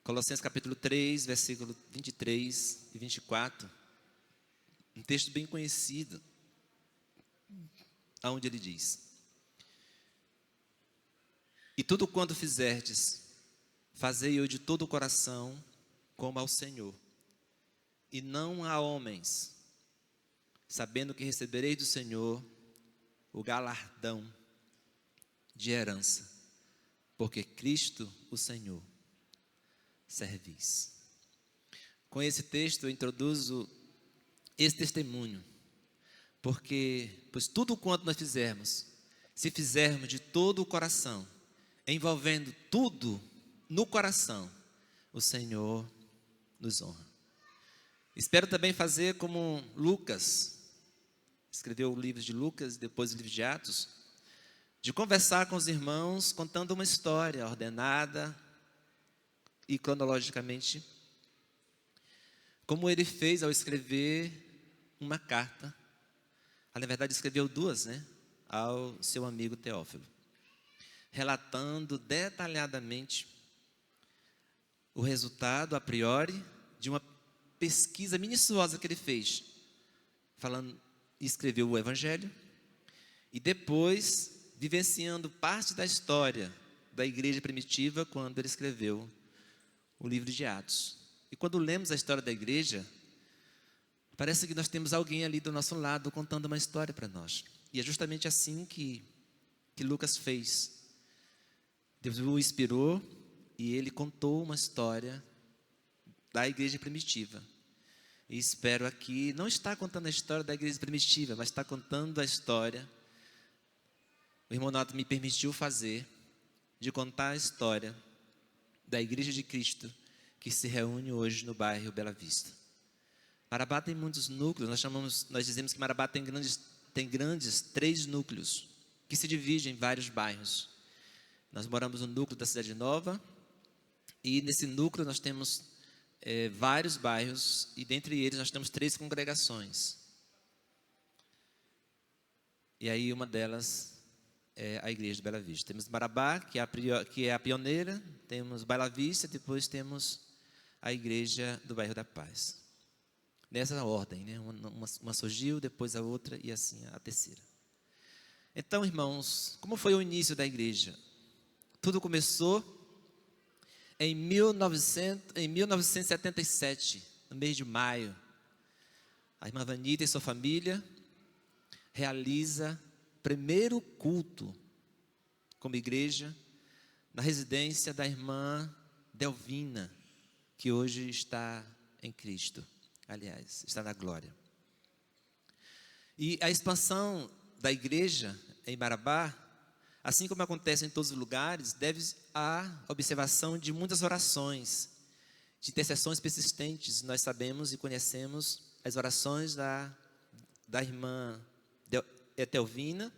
Colossenses capítulo 3, versículo 23 e 24, um texto bem conhecido, onde ele diz: E tudo quanto fizerdes, fazei-o de todo o coração, como ao Senhor, e não a homens, sabendo que recebereis do Senhor o galardão de herança, porque Cristo, o Senhor, servis. Com esse texto eu introduzo esse testemunho, pois tudo quanto nós fizermos, se fizermos de todo o coração, envolvendo tudo no coração, o Senhor nos honra. Espero também fazer como Lucas, escreveu o livro de Lucas, depois o livro de Atos, de conversar com os irmãos, contando uma história ordenada e cronologicamente, como ele fez ao escrever uma carta. Na verdade, escreveu duas, ao seu amigo Teófilo, relatando detalhadamente o resultado, a priori, de uma pesquisa minuciosa que ele fez, escreveu o Evangelho, e depois, vivenciando parte da história da igreja primitiva, quando ele escreveu o livro de Atos. E quando lemos a história da igreja, parece que nós temos alguém ali do nosso lado contando uma história para nós. E é justamente assim que Lucas fez. Deus o inspirou e ele contou uma história da igreja primitiva. E espero aqui, não está contando a história da igreja primitiva, mas está contando a história, o irmão Nato me permitiu fazer, de contar a história da igreja de Cristo, que se reúne hoje no bairro Bela Vista. Marabá tem muitos núcleos, nós dizemos que Marabá tem grandes 3 núcleos, que se dividem em vários bairros. Nós moramos no núcleo da Cidade Nova, e nesse núcleo nós temos vários bairros, e dentre eles nós temos 3 congregações. E aí uma delas é a igreja de Bela Vista. Temos Marabá, que é a pioneira, temos Bela Vista, depois temos a igreja do bairro da Paz. Nessa ordem, uma surgiu, depois a outra e assim a terceira. Então, irmãos, como foi o início da igreja? Tudo começou em 1977, no mês de maio. A irmã Vanita e sua família realiza o primeiro culto como igreja na residência da irmã Delvina, que hoje está em Cristo. Aliás, está na glória. E a expansão da igreja em Marabá, assim como acontece em todos os lugares, deve à observação de muitas orações, de intercessões persistentes. Nós sabemos e conhecemos as orações da irmã Etelvina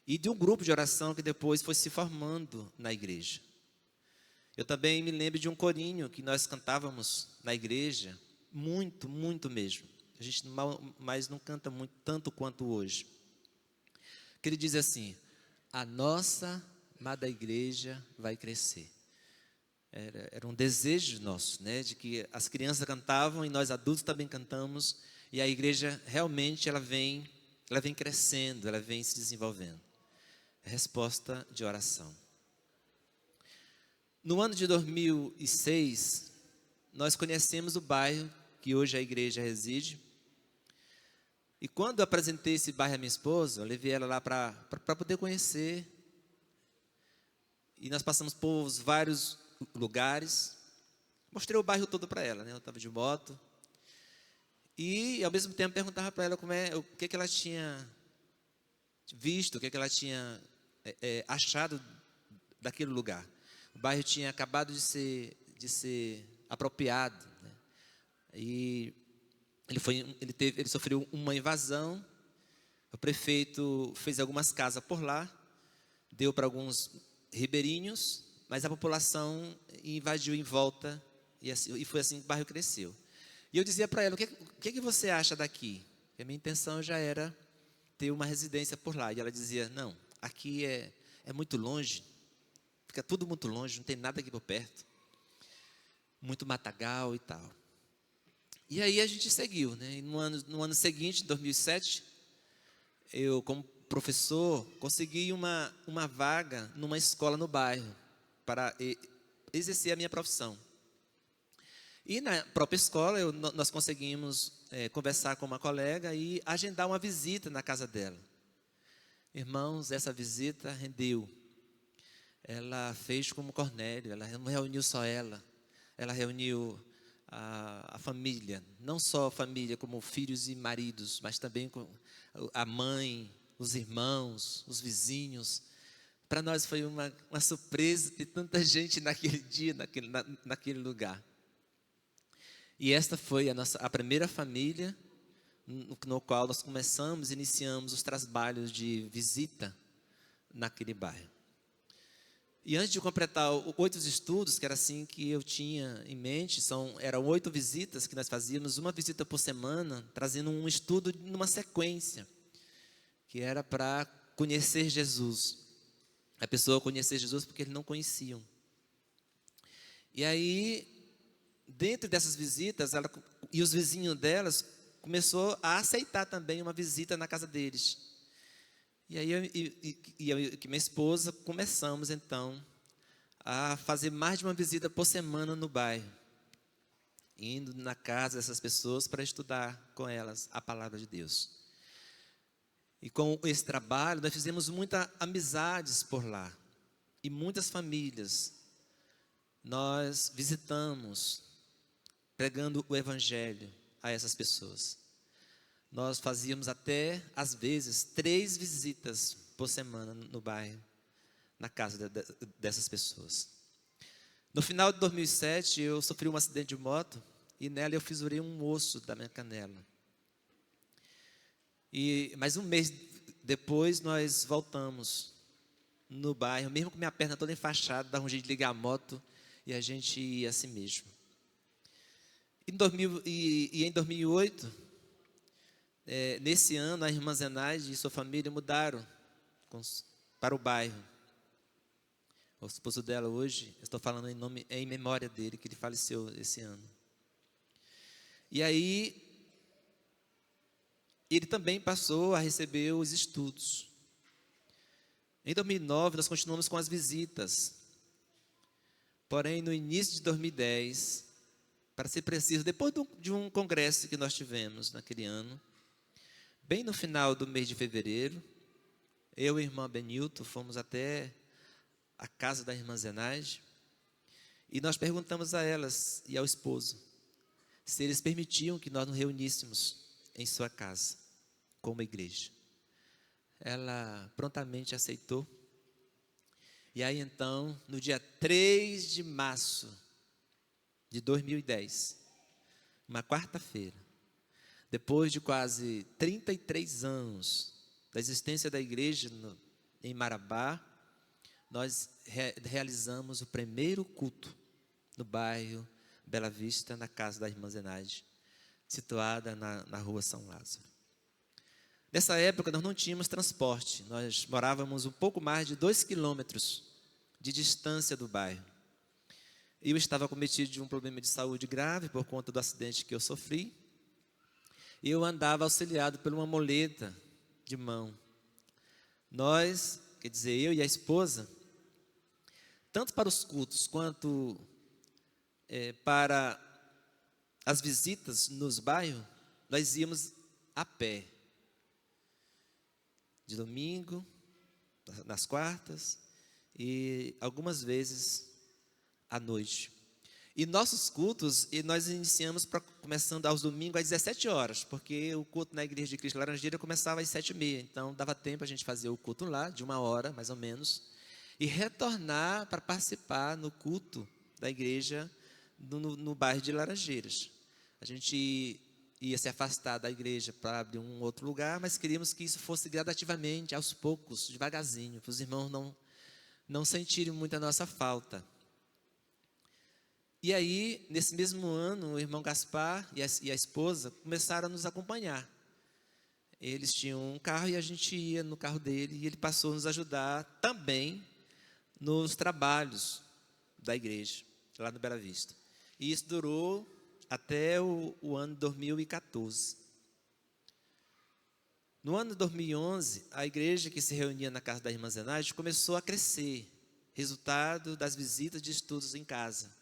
e de um grupo de oração que depois foi se formando na igreja. Eu também me lembro de um corinho que nós cantávamos na igreja, muito, muito mesmo. A gente mais não canta muito, tanto quanto hoje. Que ele diz assim: a nossa amada igreja vai crescer. Era um desejo nosso, de que as crianças cantavam e nós adultos também cantamos, e a igreja realmente ela vem crescendo, ela vem se desenvolvendo. Resposta de oração. No ano de 2006, nós conhecemos o bairro que hoje a igreja reside. E quando eu apresentei esse bairro à minha esposa, eu levei ela lá para poder conhecer. E nós passamos por vários lugares. Mostrei o bairro todo para ela, né? Eu estava de moto. E, ao mesmo tempo, perguntava para ela o que ela tinha visto, o que ela tinha achado daquele lugar. O bairro tinha acabado de ser apropriado, né? E ele sofreu uma invasão. O prefeito fez algumas casas por lá, deu para alguns ribeirinhos, mas a população invadiu em volta, e foi assim que o bairro cresceu. E eu dizia para ela, o que você acha daqui? E a minha intenção já era ter uma residência por lá. E ela dizia, não, aqui é muito longe, fica tudo muito longe, não tem nada aqui por perto, muito matagal e tal. E aí a gente seguiu, né? E no ano seguinte, 2007, eu, como professor, consegui uma vaga numa escola no bairro para exercer a minha profissão. E na própria escola, nós conseguimos conversar com uma colega e agendar uma visita na casa dela. Irmãos, essa visita rendeu. Ela fez como Cornélio, ela não reuniu só ela reuniu a família, não só a família como filhos e maridos, mas também com a mãe, os irmãos, os vizinhos. Para nós foi uma surpresa ter tanta gente naquele dia, naquele lugar. E esta foi a primeira família no qual nós iniciamos os trabalhos de visita naquele bairro. E antes de completar 8 estudos, que era assim que eu tinha em mente, eram 8 visitas que nós fazíamos, uma visita por semana, trazendo um estudo numa sequência, que era para conhecer Jesus. A pessoa conhecer Jesus porque eles não conheciam. E aí, dentro dessas visitas, ela e os vizinhos delas começou a aceitar também uma visita na casa deles. E aí eu e minha esposa começamos então a fazer mais de uma visita por semana no bairro, indo na casa dessas pessoas para estudar com elas a palavra de Deus. E com esse trabalho nós fizemos muitas amizades por lá e muitas famílias nós visitamos, pregando o evangelho a essas pessoas. Nós fazíamos até, às vezes, 3 visitas por semana no bairro, na casa dessas pessoas. No final de 2007, eu sofri um acidente de moto e nela eu fisurei um osso da minha canela. E mais um mês depois, nós voltamos no bairro, mesmo com minha perna toda enfaixada, dava um jeito de ligar a moto e a gente ia assim mesmo. Em 2008, nesse ano, a irmã Zenaide e sua família mudaram para o bairro. O esposo dela hoje, estou falando em memória dele, que ele faleceu esse ano. E aí, ele também passou a receber os estudos. Em 2009, nós continuamos com as visitas. Porém, no início de 2010, para ser preciso, depois de um congresso que nós tivemos naquele ano, bem no final do mês de fevereiro, eu e a irmã Benilton fomos até a casa da irmã Zenaide e nós perguntamos a elas e ao esposo se eles permitiam que nós nos reuníssemos em sua casa, como igreja. Ela prontamente aceitou. E aí então, no dia 3 de março de 2010, uma quarta-feira, depois de quase 33 anos da existência da igreja em Marabá, nós realizamos o primeiro culto no bairro Bela Vista, na casa da irmã Zenaide, situada na rua São Lázaro. Nessa época, nós não tínhamos transporte. Nós morávamos um pouco mais de 2 quilômetros de distância do bairro. Eu estava cometido de um problema de saúde grave por conta do acidente que eu sofri. Eu andava auxiliado por uma muleta de mão. Nós, quer dizer, eu e a esposa, tanto para os cultos quanto para as visitas nos bairros, nós íamos a pé. De domingo, nas quartas e algumas vezes à noite. E nossos cultos, e nós iniciamos começando aos domingos às 17 horas, porque o culto na Igreja de Cristo Laranjeira começava às 7h30. Então, dava tempo a gente fazer o culto lá, de 1 hora, mais ou menos, e retornar para participar no culto da igreja no bairro de Laranjeiras. A gente ia se afastar da igreja para abrir um outro lugar, mas queríamos que isso fosse gradativamente, aos poucos, devagarzinho, para os irmãos não sentirem muito a nossa falta. E aí, nesse mesmo ano, o irmão Gaspar e a esposa começaram a nos acompanhar. Eles tinham um carro e a gente ia no carro dele, e ele passou a nos ajudar também nos trabalhos da igreja, lá no Bela Vista. E isso durou até o ano 2014. No ano de 2011, a igreja que se reunia na casa da irmã Zenaide começou a crescer, resultado das visitas de estudos em casa.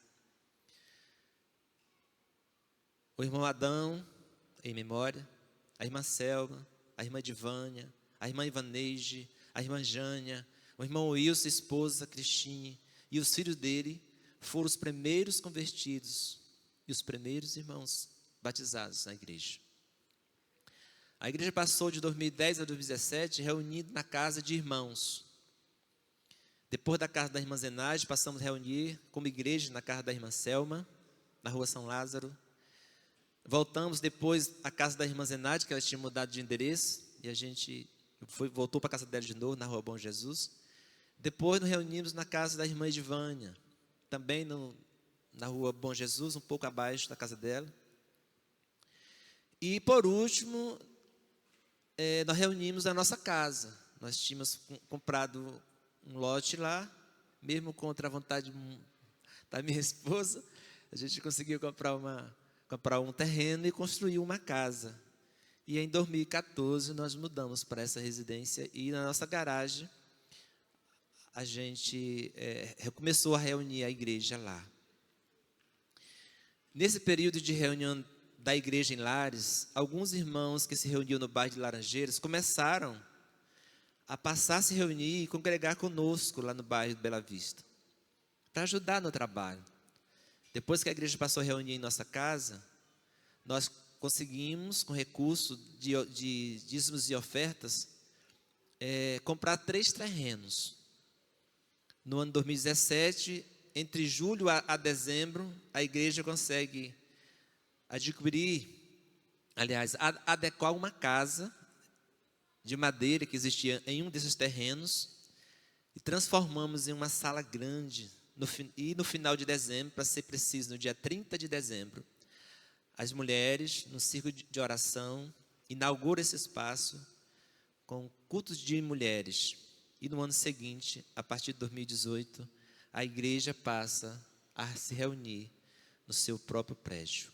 O irmão Adão, em memória, a irmã Selma, a irmã Divânia, a irmã Ivaneide, a irmã Jânia, o irmão Wilson, esposa Cristine, e os filhos dele foram os primeiros convertidos e os primeiros irmãos batizados na igreja. A igreja passou de 2010 a 2017 reunindo na casa de irmãos. Depois da casa da irmã Zenaide, passamos a reunir como igreja na casa da irmã Selma, na rua São Lázaro. Voltamos depois à casa da irmã Zenaide, que ela tinha mudado de endereço, e a gente voltou para a casa dela de novo, na rua Bom Jesus. Depois nos reunimos na casa da irmã Edivânia, também na rua Bom Jesus, um pouco abaixo da casa dela. E por último, nós reunimos na nossa casa. Nós tínhamos comprado um lote lá, mesmo contra a vontade da minha esposa, a gente conseguiu comprar um terreno e construir uma casa. E em 2014 nós mudamos para essa residência e na nossa garagem a gente começou a reunir a igreja lá. Nesse período de reunião da igreja em Lares, alguns irmãos que se reuniam no bairro de Laranjeiras começaram a passar a se reunir e congregar conosco lá no bairro de Bela Vista, para ajudar no trabalho. Depois que a igreja passou a reunir em nossa casa, nós conseguimos, com recurso de dízimos e ofertas, comprar 3 terrenos. No ano 2017, entre julho a dezembro, a igreja consegue adquirir, aliás, adequar uma casa de madeira que existia em um desses terrenos e transformamos em uma sala grande. E no final de dezembro, para ser preciso, no dia 30 de dezembro, as mulheres, no círculo de oração, inauguram esse espaço com cultos de mulheres. E no ano seguinte, a partir de 2018, a igreja passa a se reunir no seu próprio prédio.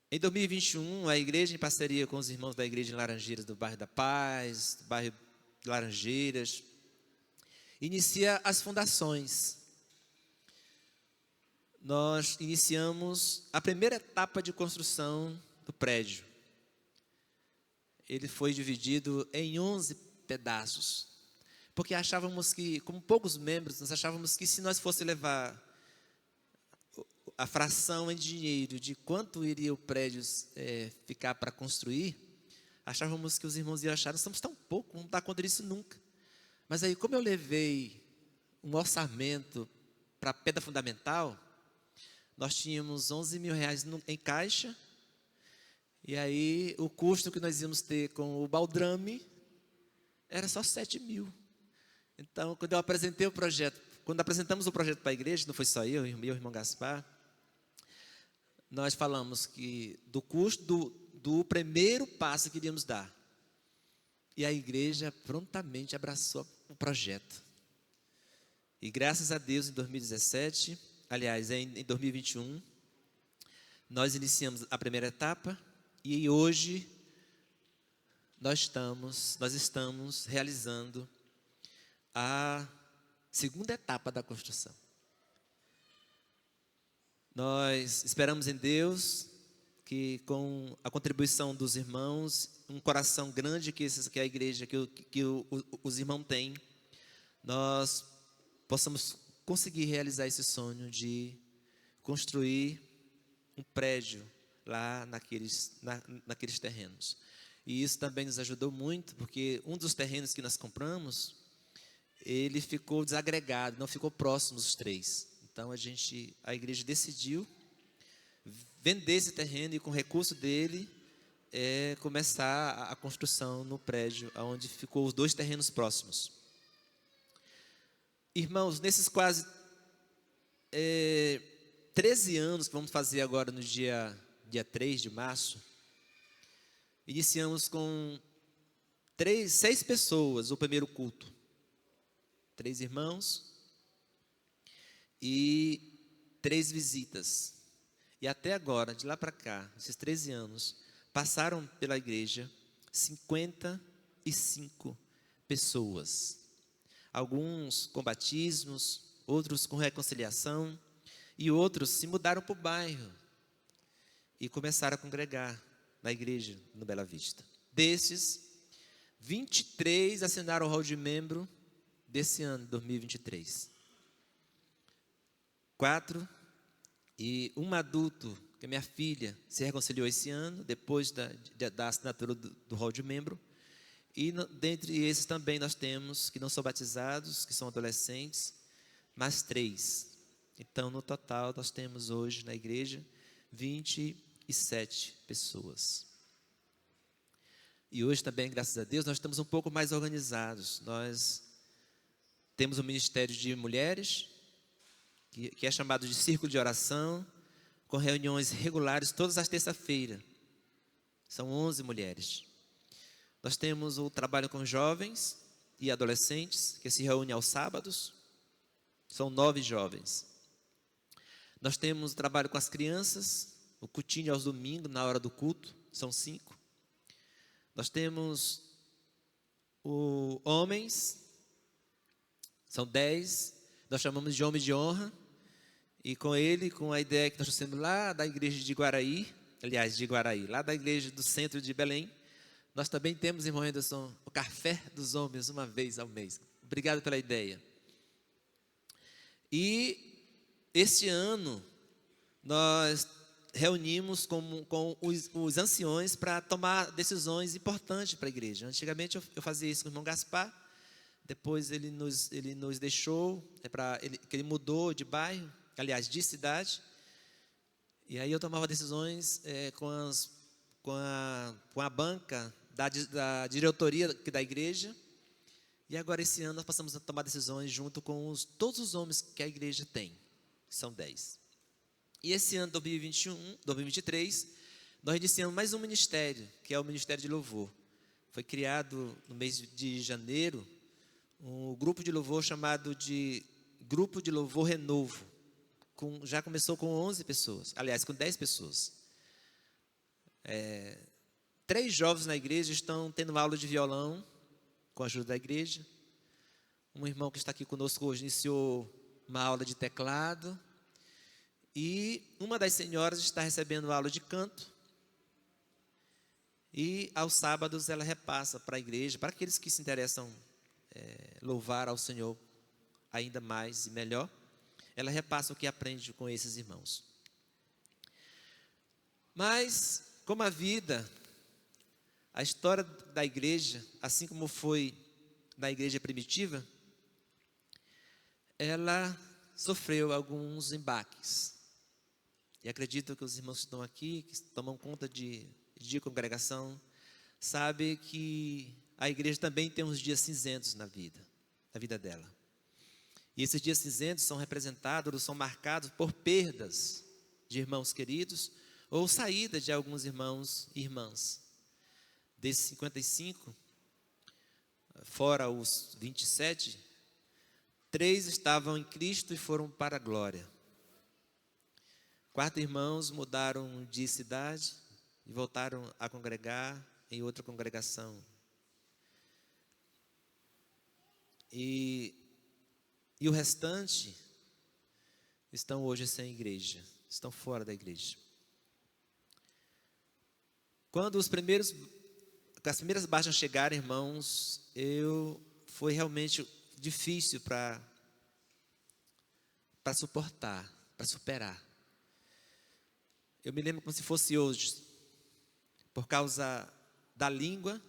Em 2021, a igreja, em parceria com os irmãos da igreja em Laranjeiras, do bairro da Paz, do bairro de Laranjeiras, inicia as fundações. Nós iniciamos a primeira etapa de construção do prédio. Ele foi dividido em 11 pedaços, porque achávamos que, como poucos membros, nós achávamos que se nós fosse levar a fração em dinheiro de quanto iria o prédio ficar para construir, achávamos que os irmãos iam achar, nós somos tão pouco, não dá conta disso nunca. Mas aí, como eu levei um orçamento para a pedra fundamental, nós tínhamos 11 mil reais em caixa, e aí o custo que nós íamos ter com o baldrame era só 7 mil. Então, quando eu apresentei o projeto, quando apresentamos o projeto para a igreja, não foi só eu e o meu irmão Gaspar, nós falamos que do custo do primeiro passo que iríamos dar. E a igreja prontamente abraçou o projeto. E graças a Deus, em 2017, aliás, em 2021, nós iniciamos a primeira etapa e hoje nós estamos realizando a segunda etapa da construção. Nós esperamos em Deus que, com a contribuição dos irmãos, um coração grande que a igreja, que os irmãos têm, nós possamos conseguir realizar esse sonho de construir um prédio lá naqueles terrenos. E isso também nos ajudou muito, porque um dos terrenos que nós compramos, ele ficou desagregado, não ficou próximo dos 3. Então a igreja decidiu vender esse terreno e, com o recurso dele, começar a construção no prédio, onde ficou os 2 terrenos próximos. Irmãos, nesses quase 13 anos que vamos fazer agora no dia 3 de março, iniciamos com 6 pessoas o primeiro culto. 3 irmãos e 3 visitas. E até agora, de lá para cá, esses 13 anos, passaram pela igreja 55 pessoas. Alguns com batismos, outros com reconciliação, e outros se mudaram para o bairro e começaram a congregar na igreja no Bela Vista. Desses, 23 assinaram o rol de membro desse ano, 2023. 4, e um adulto, que é minha filha, se reconciliou esse ano, depois da assinatura do rol de membro. E dentre esses também nós temos que não são batizados, que são adolescentes, mais 3. Então, no total, nós temos hoje na igreja 27 pessoas. E hoje também, graças a Deus, nós estamos um pouco mais organizados. Nós temos um ministério de mulheres, que é chamado de Círculo de Oração, com reuniões regulares todas as terças-feiras. São 11 mulheres. Nós temos o trabalho com jovens e adolescentes, que se reúne aos sábados. São 9 jovens. Nós temos o trabalho com as crianças, o cultinho aos domingos, na hora do culto, são 5. Nós temos homens, são 10. Nós chamamos de homem de honra. E com a ideia que nós trouxemos lá da igreja de Guaraí, lá da igreja do centro de Belém, nós também temos, irmão Anderson, o café dos homens uma vez ao mês. Obrigado pela ideia. E este ano nós reunimos com os anciões para tomar decisões importantes para a igreja. Antigamente eu fazia isso com o irmão Gaspar, depois ele nos deixou, que ele mudou de bairro, aliás, de cidade, e aí eu tomava decisões com a banca da diretoria da igreja, e agora esse ano nós passamos a tomar decisões junto com todos os homens que a igreja tem, são 10. E esse ano, 2023, nós iniciamos mais um ministério, que é o Ministério de Louvor. Foi criado no mês de janeiro, um grupo de louvor chamado de Grupo de Louvor Renovo. Já começou com 11 pessoas, aliás, com 10 pessoas. 3 jovens na igreja estão tendo aula de violão, com a ajuda da igreja. Um irmão que está aqui conosco hoje iniciou uma aula de teclado. E uma das senhoras está recebendo aula de canto. E aos sábados ela repassa para a igreja, para aqueles que se interessam louvar ao Senhor ainda mais e melhor, ela repassa o que aprende com esses irmãos. Mas, como a vida, a história da igreja, assim como foi na igreja primitiva, ela sofreu alguns embaques. E acredito que os irmãos que estão aqui, que tomam conta de congregação, sabem que a igreja também tem uns dias cinzentos na vida dela. E esses dias cinzentos são representados, são marcados por perdas de irmãos queridos, ou saída de alguns irmãos e irmãs. Desses 55, fora os 27, 3 estavam em Cristo e foram para a glória. 4 irmãos mudaram de cidade e voltaram a congregar em outra congregação. E o restante estão hoje sem igreja. estão fora da igreja. Quando as primeiras baixas chegaram, irmãos, foi realmente difícil para suportar, para superar. Eu me lembro como se fosse hoje, por causa da língua,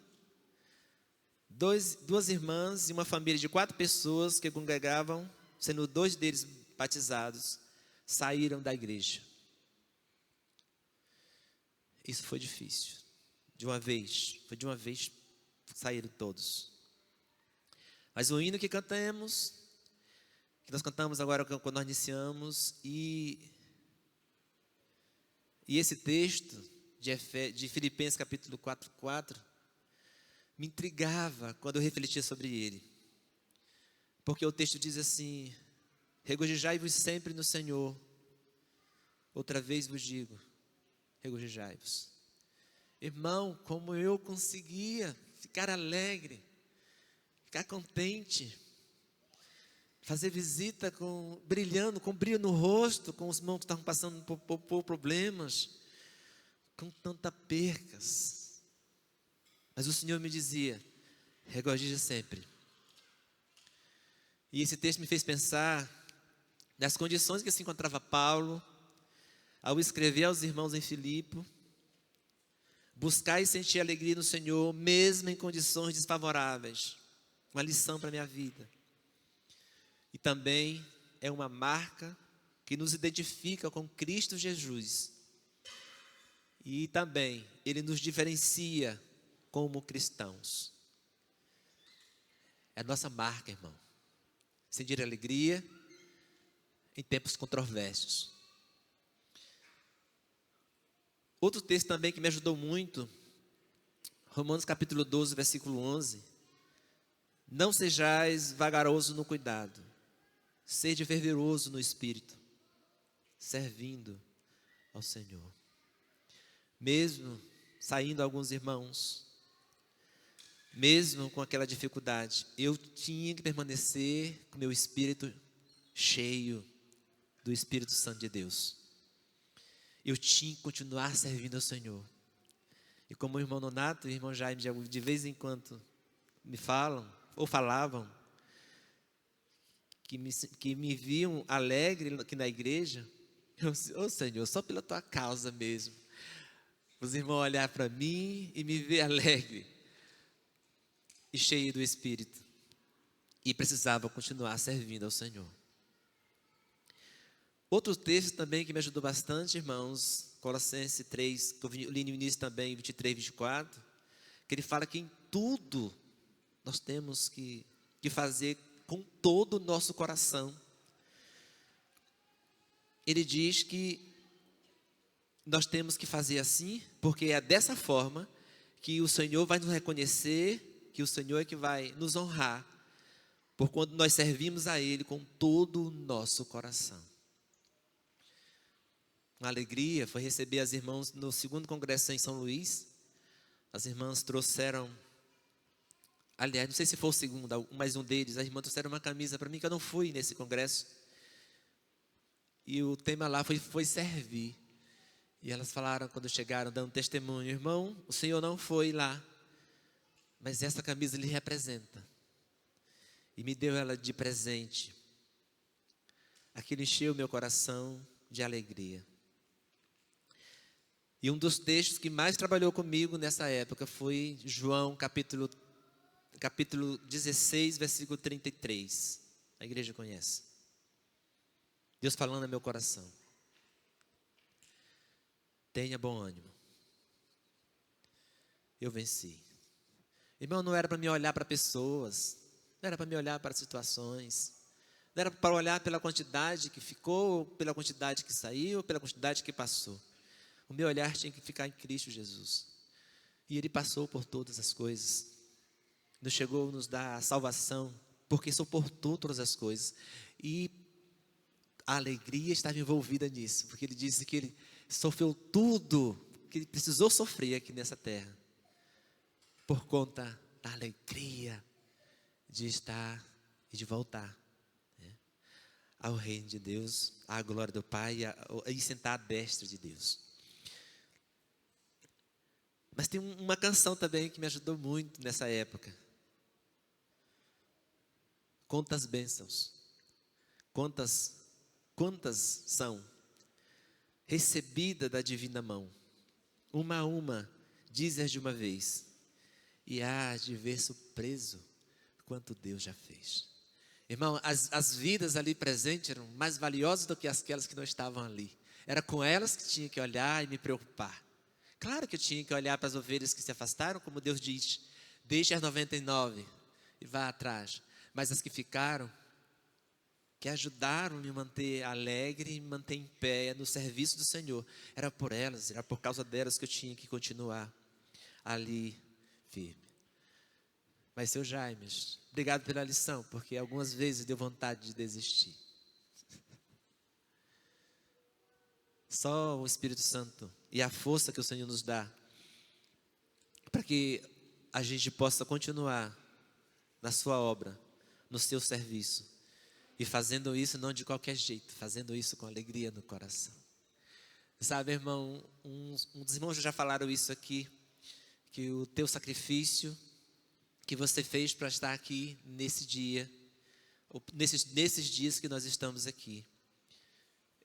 duas irmãs e uma família de 4 pessoas que congregavam, sendo 2 deles batizados, saíram da igreja. Isso foi difícil. De uma vez saíram todos. Mas o hino que nós cantamos agora quando nós iniciamos, e esse texto de Filipenses capítulo 4, me intrigava quando eu refletia sobre ele. Porque o texto diz assim: regozijai-vos sempre no Senhor. Outra vez vos digo, regozijai-vos. Irmão, como eu conseguia ficar alegre, ficar contente, fazer visita brilhando, com brilho no rosto, com os irmãos que estavam passando por problemas, com tantas percas. Mas o Senhor me dizia: regozija sempre. E esse texto me fez pensar nas condições que se encontrava Paulo ao escrever aos irmãos em Filipe: buscar e sentir alegria no Senhor, mesmo em condições desfavoráveis. Uma lição para a minha vida. E também é uma marca que nos identifica com Cristo Jesus. E também Ele nos diferencia como cristãos. É a nossa marca, irmão. Sentir alegria em tempos controversos. Outro texto também que me ajudou muito, Romanos capítulo 12, versículo 11. Não sejais vagaroso no cuidado, sede fervoroso no espírito, servindo ao Senhor. Mesmo saindo alguns irmãos, mesmo com aquela dificuldade, eu tinha que permanecer com meu espírito cheio do Espírito Santo de Deus. Eu tinha que continuar servindo ao Senhor. E como o irmão Nonato e o irmão Jaime de vez em quando me falam, ou falavam, que me viam alegre aqui na igreja, eu disse: ô Senhor, só pela tua causa mesmo. Os irmãos olhar para mim e me ver alegre e cheio do Espírito. E precisava continuar servindo ao Senhor. Outro texto também que me ajudou bastante, irmãos, Colossenses 3, que eu li no início também, 23, 24, que ele fala que em tudo nós temos que fazer com todo o nosso coração. Ele diz que nós temos que fazer assim, porque é dessa forma que o Senhor vai nos reconhecer, que o Senhor é que vai nos honrar, por quando nós servimos a Ele com todo o nosso coração. Uma alegria foi receber as irmãs no 2º congresso em São Luís. As irmãs trouxeram, aliás, não sei se foi o segundo, mas um deles, as irmãs trouxeram uma camisa para mim, que eu não fui nesse congresso. E o tema lá foi servir. E elas falaram, quando chegaram, dando testemunho: irmão, o senhor não foi lá, mas essa camisa lhe representa. E me deu ela de presente. Aquilo encheu meu coração de alegria. E um dos textos que mais trabalhou comigo nessa época foi João capítulo 16, versículo 33. A igreja conhece. Deus falando no meu coração: tenha bom ânimo, eu venci. Irmão, não era para me olhar para pessoas, não era para me olhar para situações, não era para olhar pela quantidade que ficou, pela quantidade que saiu, pela quantidade que passou. O meu olhar tinha que ficar em Cristo Jesus. E Ele passou por todas as coisas. Nos chegou a nos dar a salvação, porque suportou todas as coisas. E a alegria estava envolvida nisso, porque Ele disse que Ele sofreu tudo que Ele precisou sofrer aqui nessa terra, por conta da alegria de estar e de voltar. ao reino de Deus, à glória do Pai e sentar à destra de Deus. Mas tem uma canção também que me ajudou muito nessa época. Quantas bênçãos, quantas são recebidas da divina mão, uma a uma, dizes de uma vez, e há de ver surpreso quanto Deus já fez. Irmão, as vidas ali presentes eram mais valiosas do que aquelas que não estavam ali. Era com elas que tinha que olhar e me preocupar. Claro que eu tinha que olhar para as ovelhas que se afastaram, como Deus diz, deixe as 99 e vá atrás. Mas as que ficaram, que ajudaram a me manter alegre e me manter em pé no serviço do Senhor, era por elas, era por causa delas que eu tinha que continuar ali firme. Mas, seu Jaimes, obrigado pela lição, porque algumas vezes deu vontade de desistir. Só o Espírito Santo e a força que o Senhor nos dá para que a gente possa continuar na sua obra, no seu serviço, e fazendo isso não de qualquer jeito, fazendo isso com alegria no coração. Sabe, irmão, um dos irmãos já falaram isso aqui, que o teu sacrifício que você fez para estar aqui nesse dia, ou nesses dias que nós estamos aqui,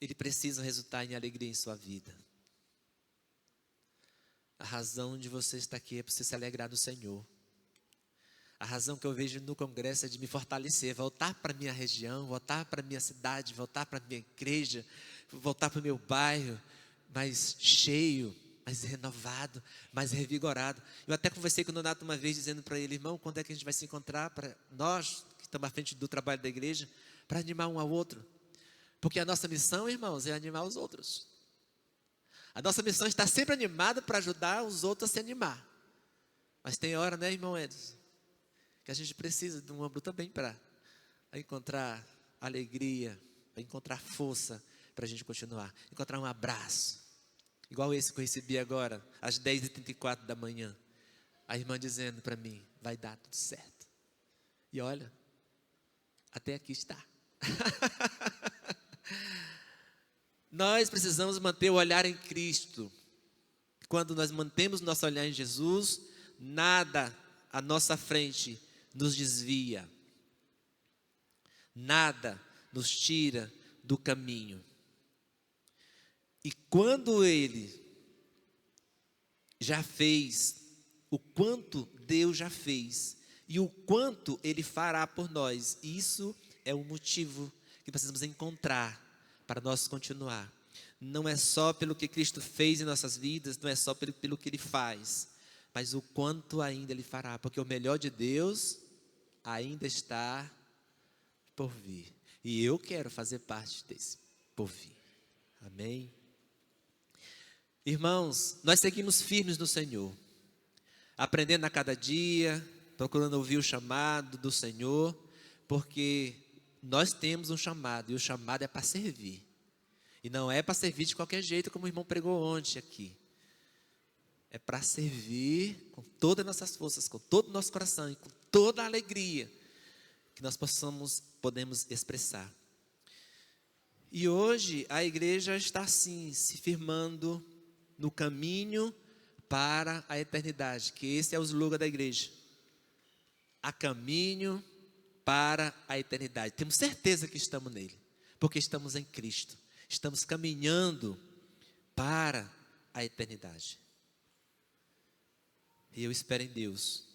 ele precisa resultar em alegria em sua vida. A razão de você estar aqui é para você se alegrar no Senhor. A razão que eu vejo no congresso é de me fortalecer, voltar para a minha região, voltar para a minha cidade, voltar para a minha igreja, voltar para o meu bairro, mais cheio, mais renovado, mais revigorado. Eu até conversei com o Nonato uma vez, dizendo para ele, irmão, quando é que a gente vai se encontrar, para nós que estamos à frente do trabalho da igreja, para animar um ao outro. Porque a nossa missão, irmãos, é animar os outros. A nossa missão é estar sempre animada para ajudar os outros a se animar. Mas tem hora, né, irmão Edson, que a gente precisa de um ombro também para encontrar alegria, para encontrar força para a gente continuar. Encontrar um abraço, igual esse que eu recebi agora, às 10h34 da manhã. A irmã dizendo para mim, vai dar tudo certo. E olha, até aqui está. Nós precisamos manter o olhar em Cristo. Quando nós mantemos nosso olhar em Jesus, nada à nossa frente nos desvia. Nada nos tira do caminho. E quando Ele já fez, o quanto Deus já fez, e o quanto Ele fará por nós, isso é o motivo que precisamos encontrar para nós continuar. Não é só pelo que Cristo fez em nossas vidas, não é só pelo que Ele faz, mas o quanto ainda Ele fará, porque o melhor de Deus ainda está por vir. E eu quero fazer parte desse por vir. Amém? Irmãos, nós seguimos firmes no Senhor, aprendendo a cada dia, procurando ouvir o chamado do Senhor, porque nós temos um chamado, e o chamado é para servir. E não é para servir de qualquer jeito, como o irmão pregou ontem aqui. É para servir com todas as nossas forças, com todo o nosso coração e com toda a alegria que nós podemos expressar. E hoje a igreja está assim, se firmando no caminho para a eternidade, que esse é o slogan da igreja. A caminho para a eternidade. Temos certeza que estamos nele, porque estamos em Cristo. Estamos caminhando para a eternidade. E eu espero em Deus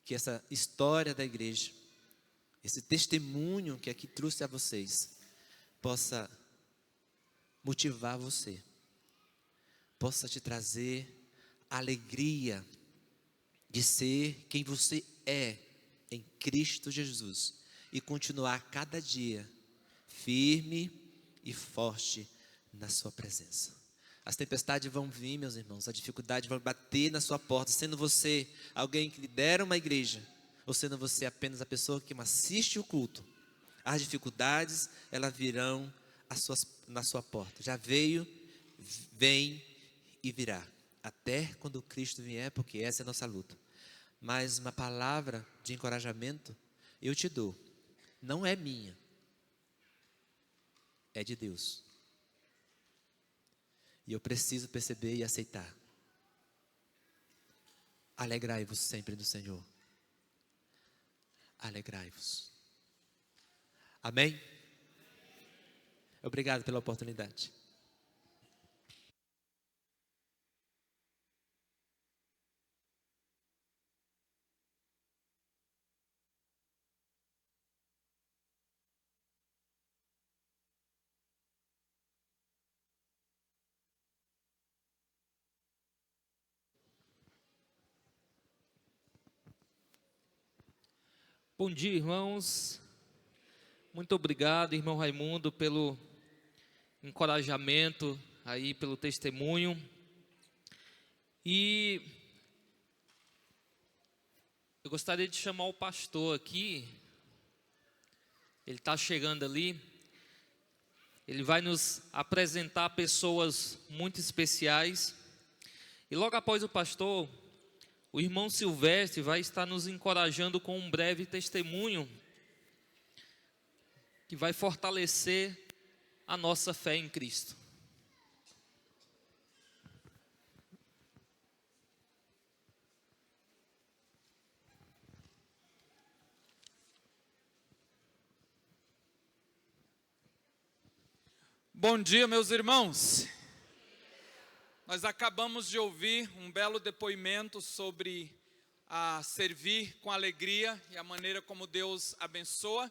que essa história da igreja, esse testemunho que aqui trouxe a vocês, possa motivar você, possa te trazer alegria de ser quem você é em Cristo Jesus e continuar cada dia firme e forte na sua presença. As tempestades vão vir, meus irmãos, a dificuldade vai bater na sua porta, sendo você alguém que lidera uma igreja, ou sendo você apenas a pessoa que assiste o culto. As dificuldades, elas virão na sua porta. Já veio, vem e virá. Até quando Cristo vier, porque essa é a nossa luta. Mas uma palavra de encorajamento eu te dou. Não é minha. é de Deus. E eu preciso perceber e aceitar. Alegrai-vos sempre no Senhor. Alegrai-vos. Amém? Obrigado pela oportunidade. Bom dia, irmãos. Muito obrigado, irmão Raimundo, pelo encorajamento aí, pelo testemunho. E eu gostaria de chamar o pastor aqui. Ele está chegando ali. Ele vai nos apresentar pessoas muito especiais. E logo após o pastor, o irmão Silvestre vai estar nos encorajando com um breve testemunho que vai fortalecer a nossa fé em Cristo. Bom dia, meus irmãos. Nós acabamos de ouvir um belo depoimento sobre servir com alegria e a maneira como Deus abençoa.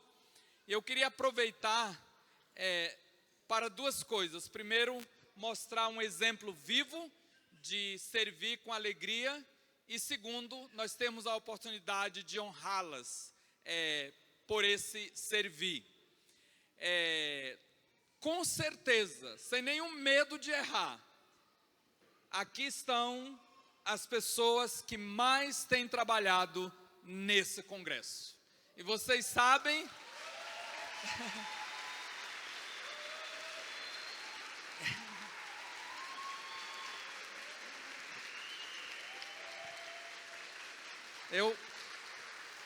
E eu queria aproveitar para duas coisas. Primeiro, mostrar um exemplo vivo de servir com alegria. E segundo, nós temos a oportunidade de honrá-las por esse servir. Com certeza, sem nenhum medo de errar, aqui estão as pessoas que mais têm trabalhado nesse congresso. E vocês sabem... Eu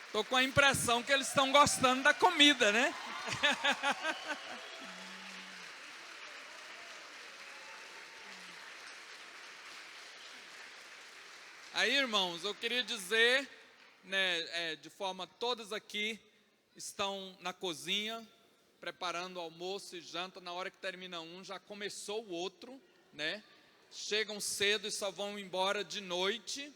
estou com a impressão que eles estão gostando da comida, né? Aí, irmãos, eu queria dizer, né, de forma, todas aqui estão na cozinha, preparando almoço e janta. Na hora que termina um, já começou o outro, né? Chegam cedo e só vão embora de noite.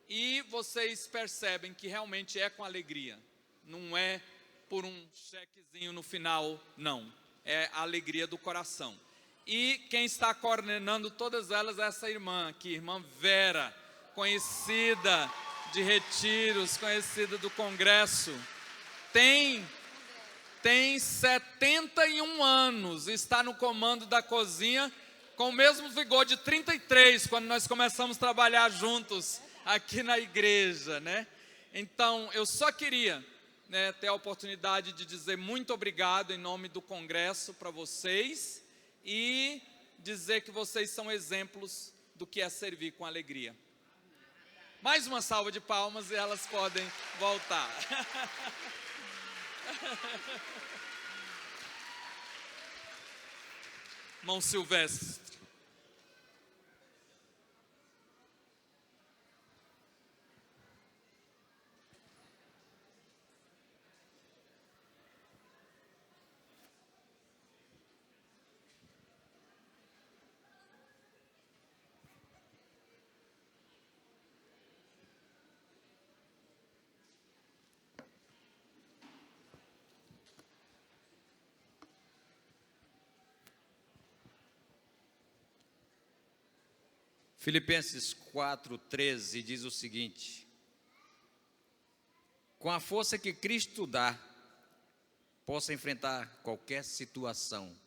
E vocês percebem que realmente é com alegria. Não é por um chequezinho no final, não. É a alegria do coração. E quem está coordenando todas elas é essa irmã aqui, irmã Vera, conhecida de retiros, conhecida do congresso. Tem 71 anos, está no comando da cozinha, com o mesmo vigor de 33, quando nós começamos a trabalhar juntos aqui na igreja, né? Então, eu só queria, né, ter a oportunidade de dizer muito obrigado em nome do congresso para vocês e dizer que vocês são exemplos do que é servir com alegria. Mais uma salva de palmas e elas podem voltar. Irmão Silvestre. Filipenses 4:13 diz o seguinte: com a força que Cristo dá, possa enfrentar qualquer situação.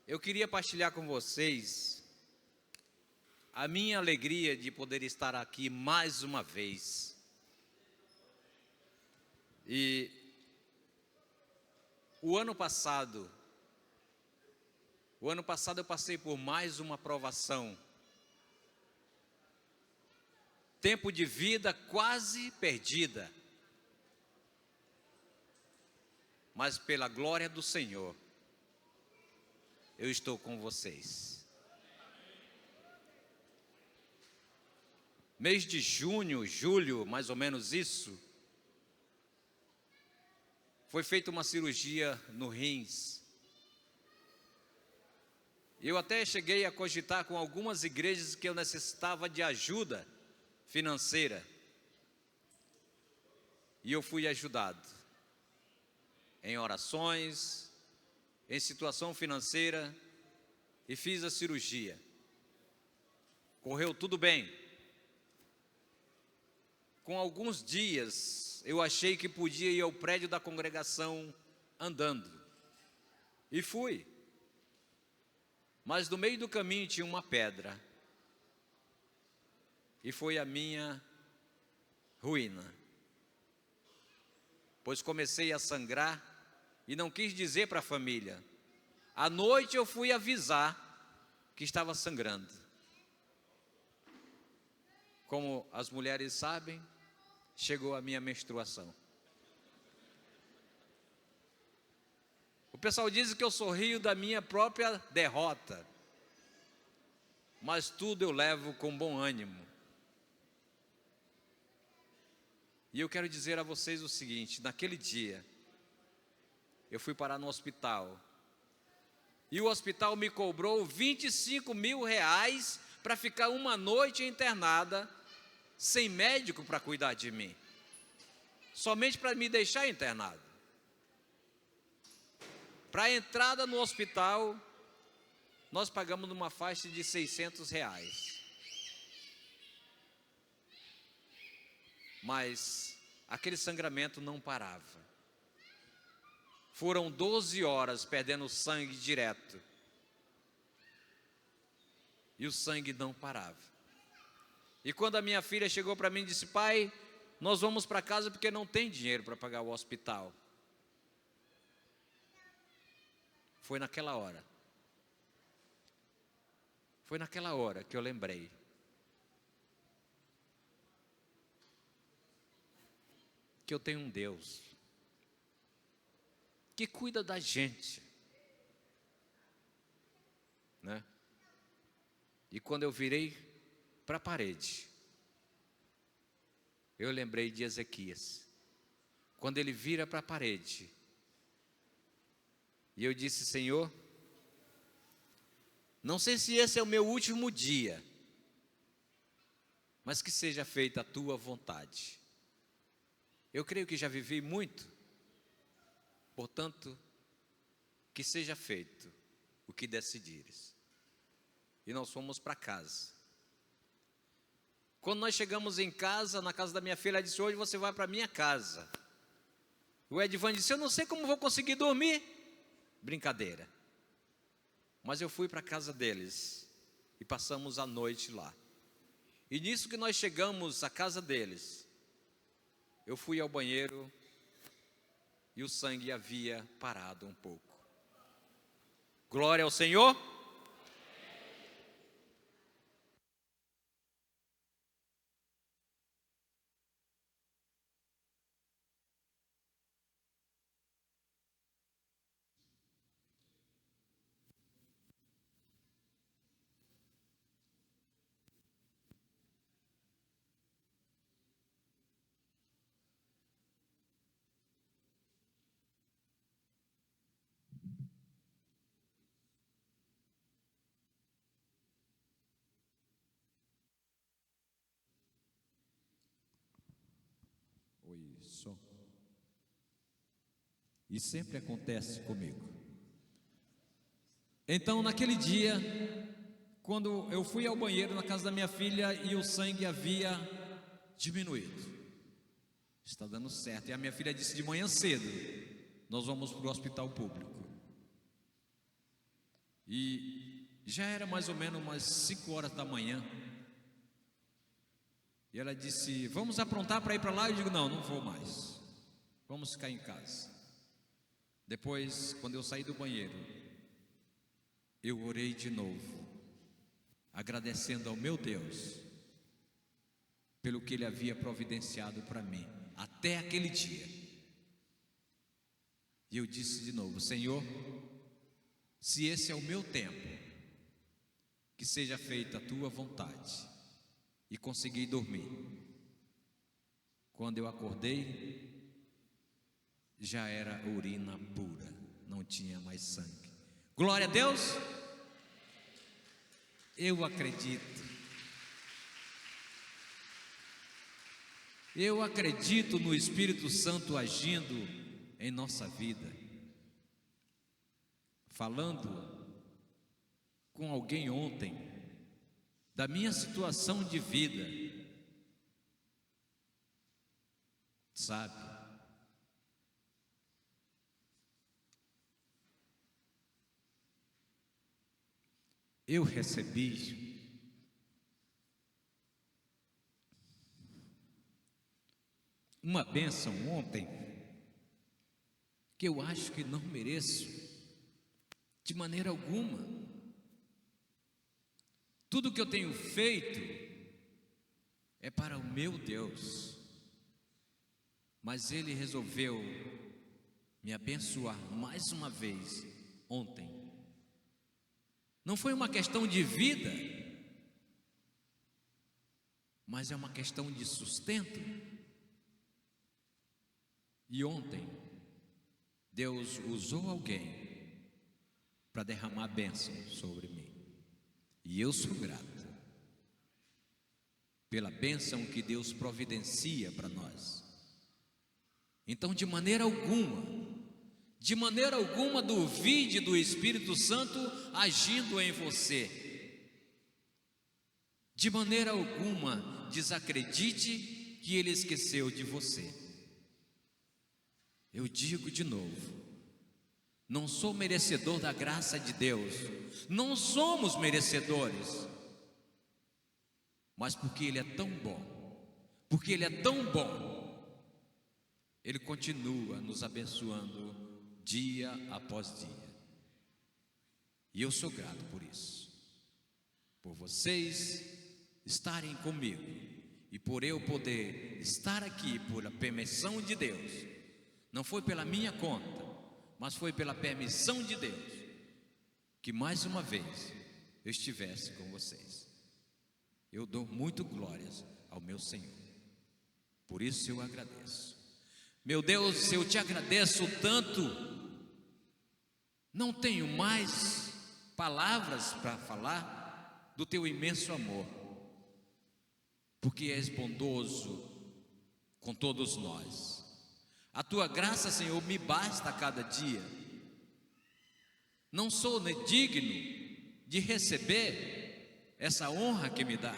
Eu queria partilhar com vocês a minha alegria de poder estar aqui mais uma vez. E o ano passado eu passei por mais uma provação. Tempo de vida quase perdida. mas pela glória do Senhor, eu estou com vocês. Mês de junho, julho, mais ou menos isso, foi feita uma cirurgia no rins. Eu até cheguei a cogitar com algumas igrejas que eu necessitava de ajuda financeira. E eu fui ajudado em orações, em situação financeira, e fiz a cirurgia. Correu tudo bem. Com alguns dias, eu achei que podia ir ao prédio da congregação andando. E fui. Mas no meio do caminho tinha uma pedra. E foi a minha ruína. Pois comecei a sangrar e não quis dizer para a família. À noite eu fui avisar que estava sangrando. Como as mulheres sabem, chegou a minha menstruação. O pessoal diz que eu sorrio da minha própria derrota, mas tudo eu levo com bom ânimo. E eu quero dizer a vocês o seguinte: naquele dia, eu fui parar no hospital, e o hospital me cobrou 25 mil reais para ficar uma noite internada, sem médico para cuidar de mim, somente para me deixar internado. Para a entrada no hospital, nós pagamos numa faixa de 600 reais. Mas aquele sangramento não parava. Foram 12 horas perdendo sangue direto. E o sangue não parava. E quando a minha filha chegou para mim e disse: pai, nós vamos para casa porque não tem dinheiro para pagar o hospital. Foi naquela hora. Foi naquela hora que eu lembrei. Que eu tenho um Deus que cuida da gente, né? E quando eu virei para a parede, eu lembrei de Ezequias. Quando ele vira para a parede, e eu disse: Senhor, não sei se esse é o meu último dia, mas que seja feita a tua vontade. Eu creio que já vivi muito, portanto, que seja feito o que decidires. E nós fomos para casa. Quando nós chegamos em casa, na casa da minha filha, ela disse: hoje você vai para a minha casa. O Edvan disse: eu não sei como vou conseguir dormir. Brincadeira. Mas eu fui para a casa deles e passamos a noite lá. E nisso que nós chegamos à casa deles, eu fui ao banheiro e o sangue havia parado um pouco. Glória ao Senhor. Oi, som. E sempre acontece comigo. Então, naquele dia, quando eu fui ao banheiro na casa da minha filha e o sangue havia diminuído, está dando certo. E a minha filha disse: de manhã cedo nós vamos para o hospital público. E já era mais ou menos umas 5 horas da manhã. E ela disse: vamos aprontar para ir para lá? Eu digo: não, não vou mais, vamos ficar em casa. Depois, quando eu saí do banheiro, eu orei de novo, agradecendo ao meu Deus pelo que Ele havia providenciado para mim até aquele dia. E eu disse de novo: Senhor, se esse é o meu tempo, que seja feita a tua vontade. E consegui dormir. Quando eu acordei, já era urina pura, não tinha mais sangue. Glória a Deus! Eu acredito. Eu acredito no Espírito Santo agindo em nossa vida. Falando com alguém ontem da minha situação de vida, sabe? Eu recebi uma bênção ontem que eu acho que não mereço de maneira alguma. Tudo que eu tenho feito é para o meu Deus, mas Ele resolveu me abençoar mais uma vez ontem. Não foi uma questão de vida, mas é uma questão de sustento. E ontem, Deus usou alguém para derramar bênção sobre mim. E eu sou grato pela bênção que Deus providencia para nós. Então, de maneira alguma duvide do Espírito Santo agindo em você. De maneira alguma desacredite que Ele esqueceu de você. Eu digo de novo, não sou merecedor da graça de Deus, não somos merecedores, mas porque Ele é tão bom, Ele continua nos abençoando dia após dia, e eu sou grato por isso, por vocês estarem comigo, e por eu poder estar aqui por a permissão de Deus. Não foi pela minha conta, mas foi pela permissão de Deus, que mais uma vez eu estivesse com vocês. Eu dou muito glórias ao meu Senhor, por isso eu agradeço. Meu Deus, eu te agradeço tanto, não tenho mais palavras para falar do teu imenso amor, porque és bondoso com todos nós. A tua graça, Senhor, me basta a cada dia. Não sou digno de receber essa honra que me dá,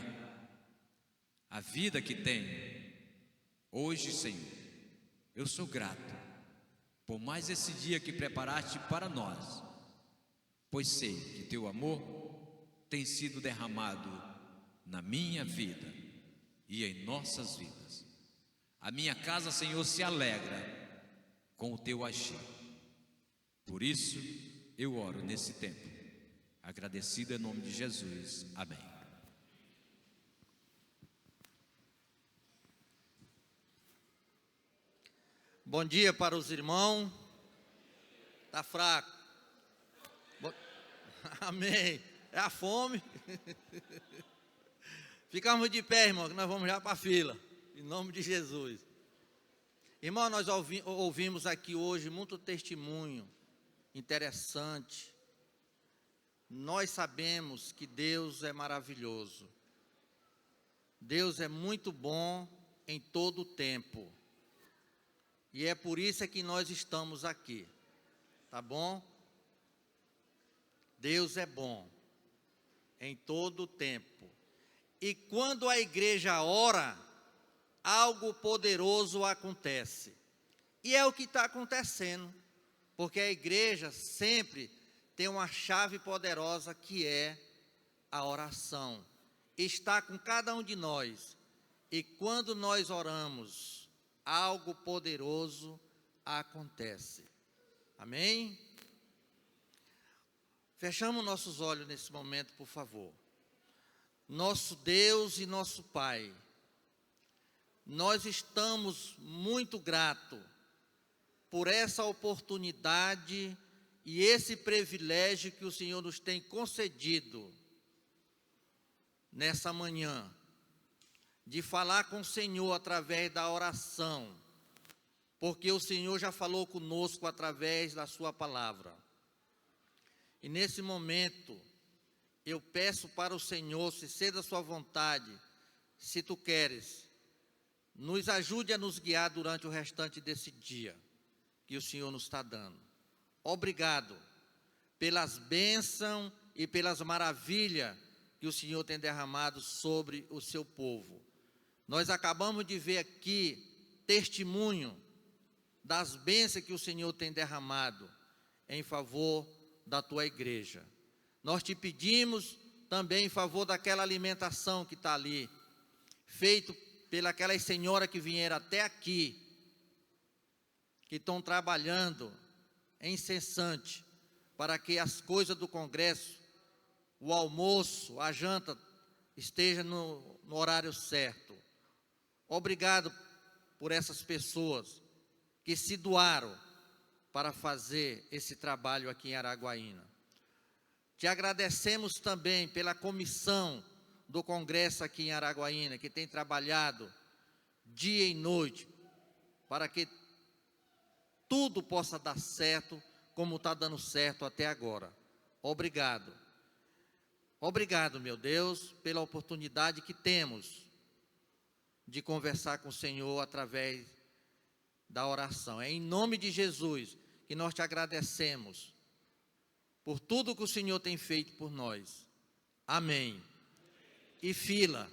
a vida que tenho. Hoje, Senhor, eu sou grato por mais esse dia que preparaste para nós, pois sei que teu amor tem sido derramado na minha vida e em nossas vidas. A minha casa, Senhor, se alegra com o teu agir. Por isso, eu oro nesse tempo, agradecido em nome de Jesus. Amém. Bom dia para os irmãos. Está fraco. Amém. É a fome. Ficamos de pé, irmão, que nós vamos já para a fila. Em nome de Jesus. Irmão, nós ouvimos aqui hoje muito testemunho interessante. Nós sabemos que Deus é maravilhoso. Deus é muito bom em todo o tempo. E é por isso que nós estamos aqui. Tá bom? Deus é bom em todo o tempo. E quando a igreja ora, algo poderoso acontece. E é o que está acontecendo, porque a igreja sempre tem uma chave poderosa que é a oração. Está com cada um de nós. E quando nós oramos, algo poderoso acontece. Amém? Fechamos nossos olhos nesse momento, por favor. Nosso Deus e nosso Pai, nós estamos muito gratos por essa oportunidade e esse privilégio que o Senhor nos tem concedido nessa manhã, de falar com o Senhor através da oração, porque o Senhor já falou conosco através da sua palavra. E nesse momento, eu peço para o Senhor, se seja da sua vontade, se tu queres, nos ajude a nos guiar durante o restante desse dia que o Senhor nos está dando. Obrigado pelas bênçãos e pelas maravilhas que o Senhor tem derramado sobre o seu povo. Nós acabamos de ver aqui testemunho das bênçãos que o Senhor tem derramado em favor da tua igreja. Nós te pedimos também em favor daquela alimentação que está ali, feito pelas senhoras que vieram até aqui, que estão trabalhando incessante para que as coisas do congresso, o almoço, a janta, esteja no horário certo. Obrigado por essas pessoas que se doaram para fazer esse trabalho aqui em Araguaína. Te agradecemos também pela comissão do congresso aqui em Araguaína, que tem trabalhado dia e noite para que tudo possa dar certo como está dando certo até agora. Obrigado. Obrigado, meu Deus, pela oportunidade que temos de conversar com o Senhor através da oração. É em nome de Jesus que nós te agradecemos por tudo que o Senhor tem feito por nós. Amém. E fila.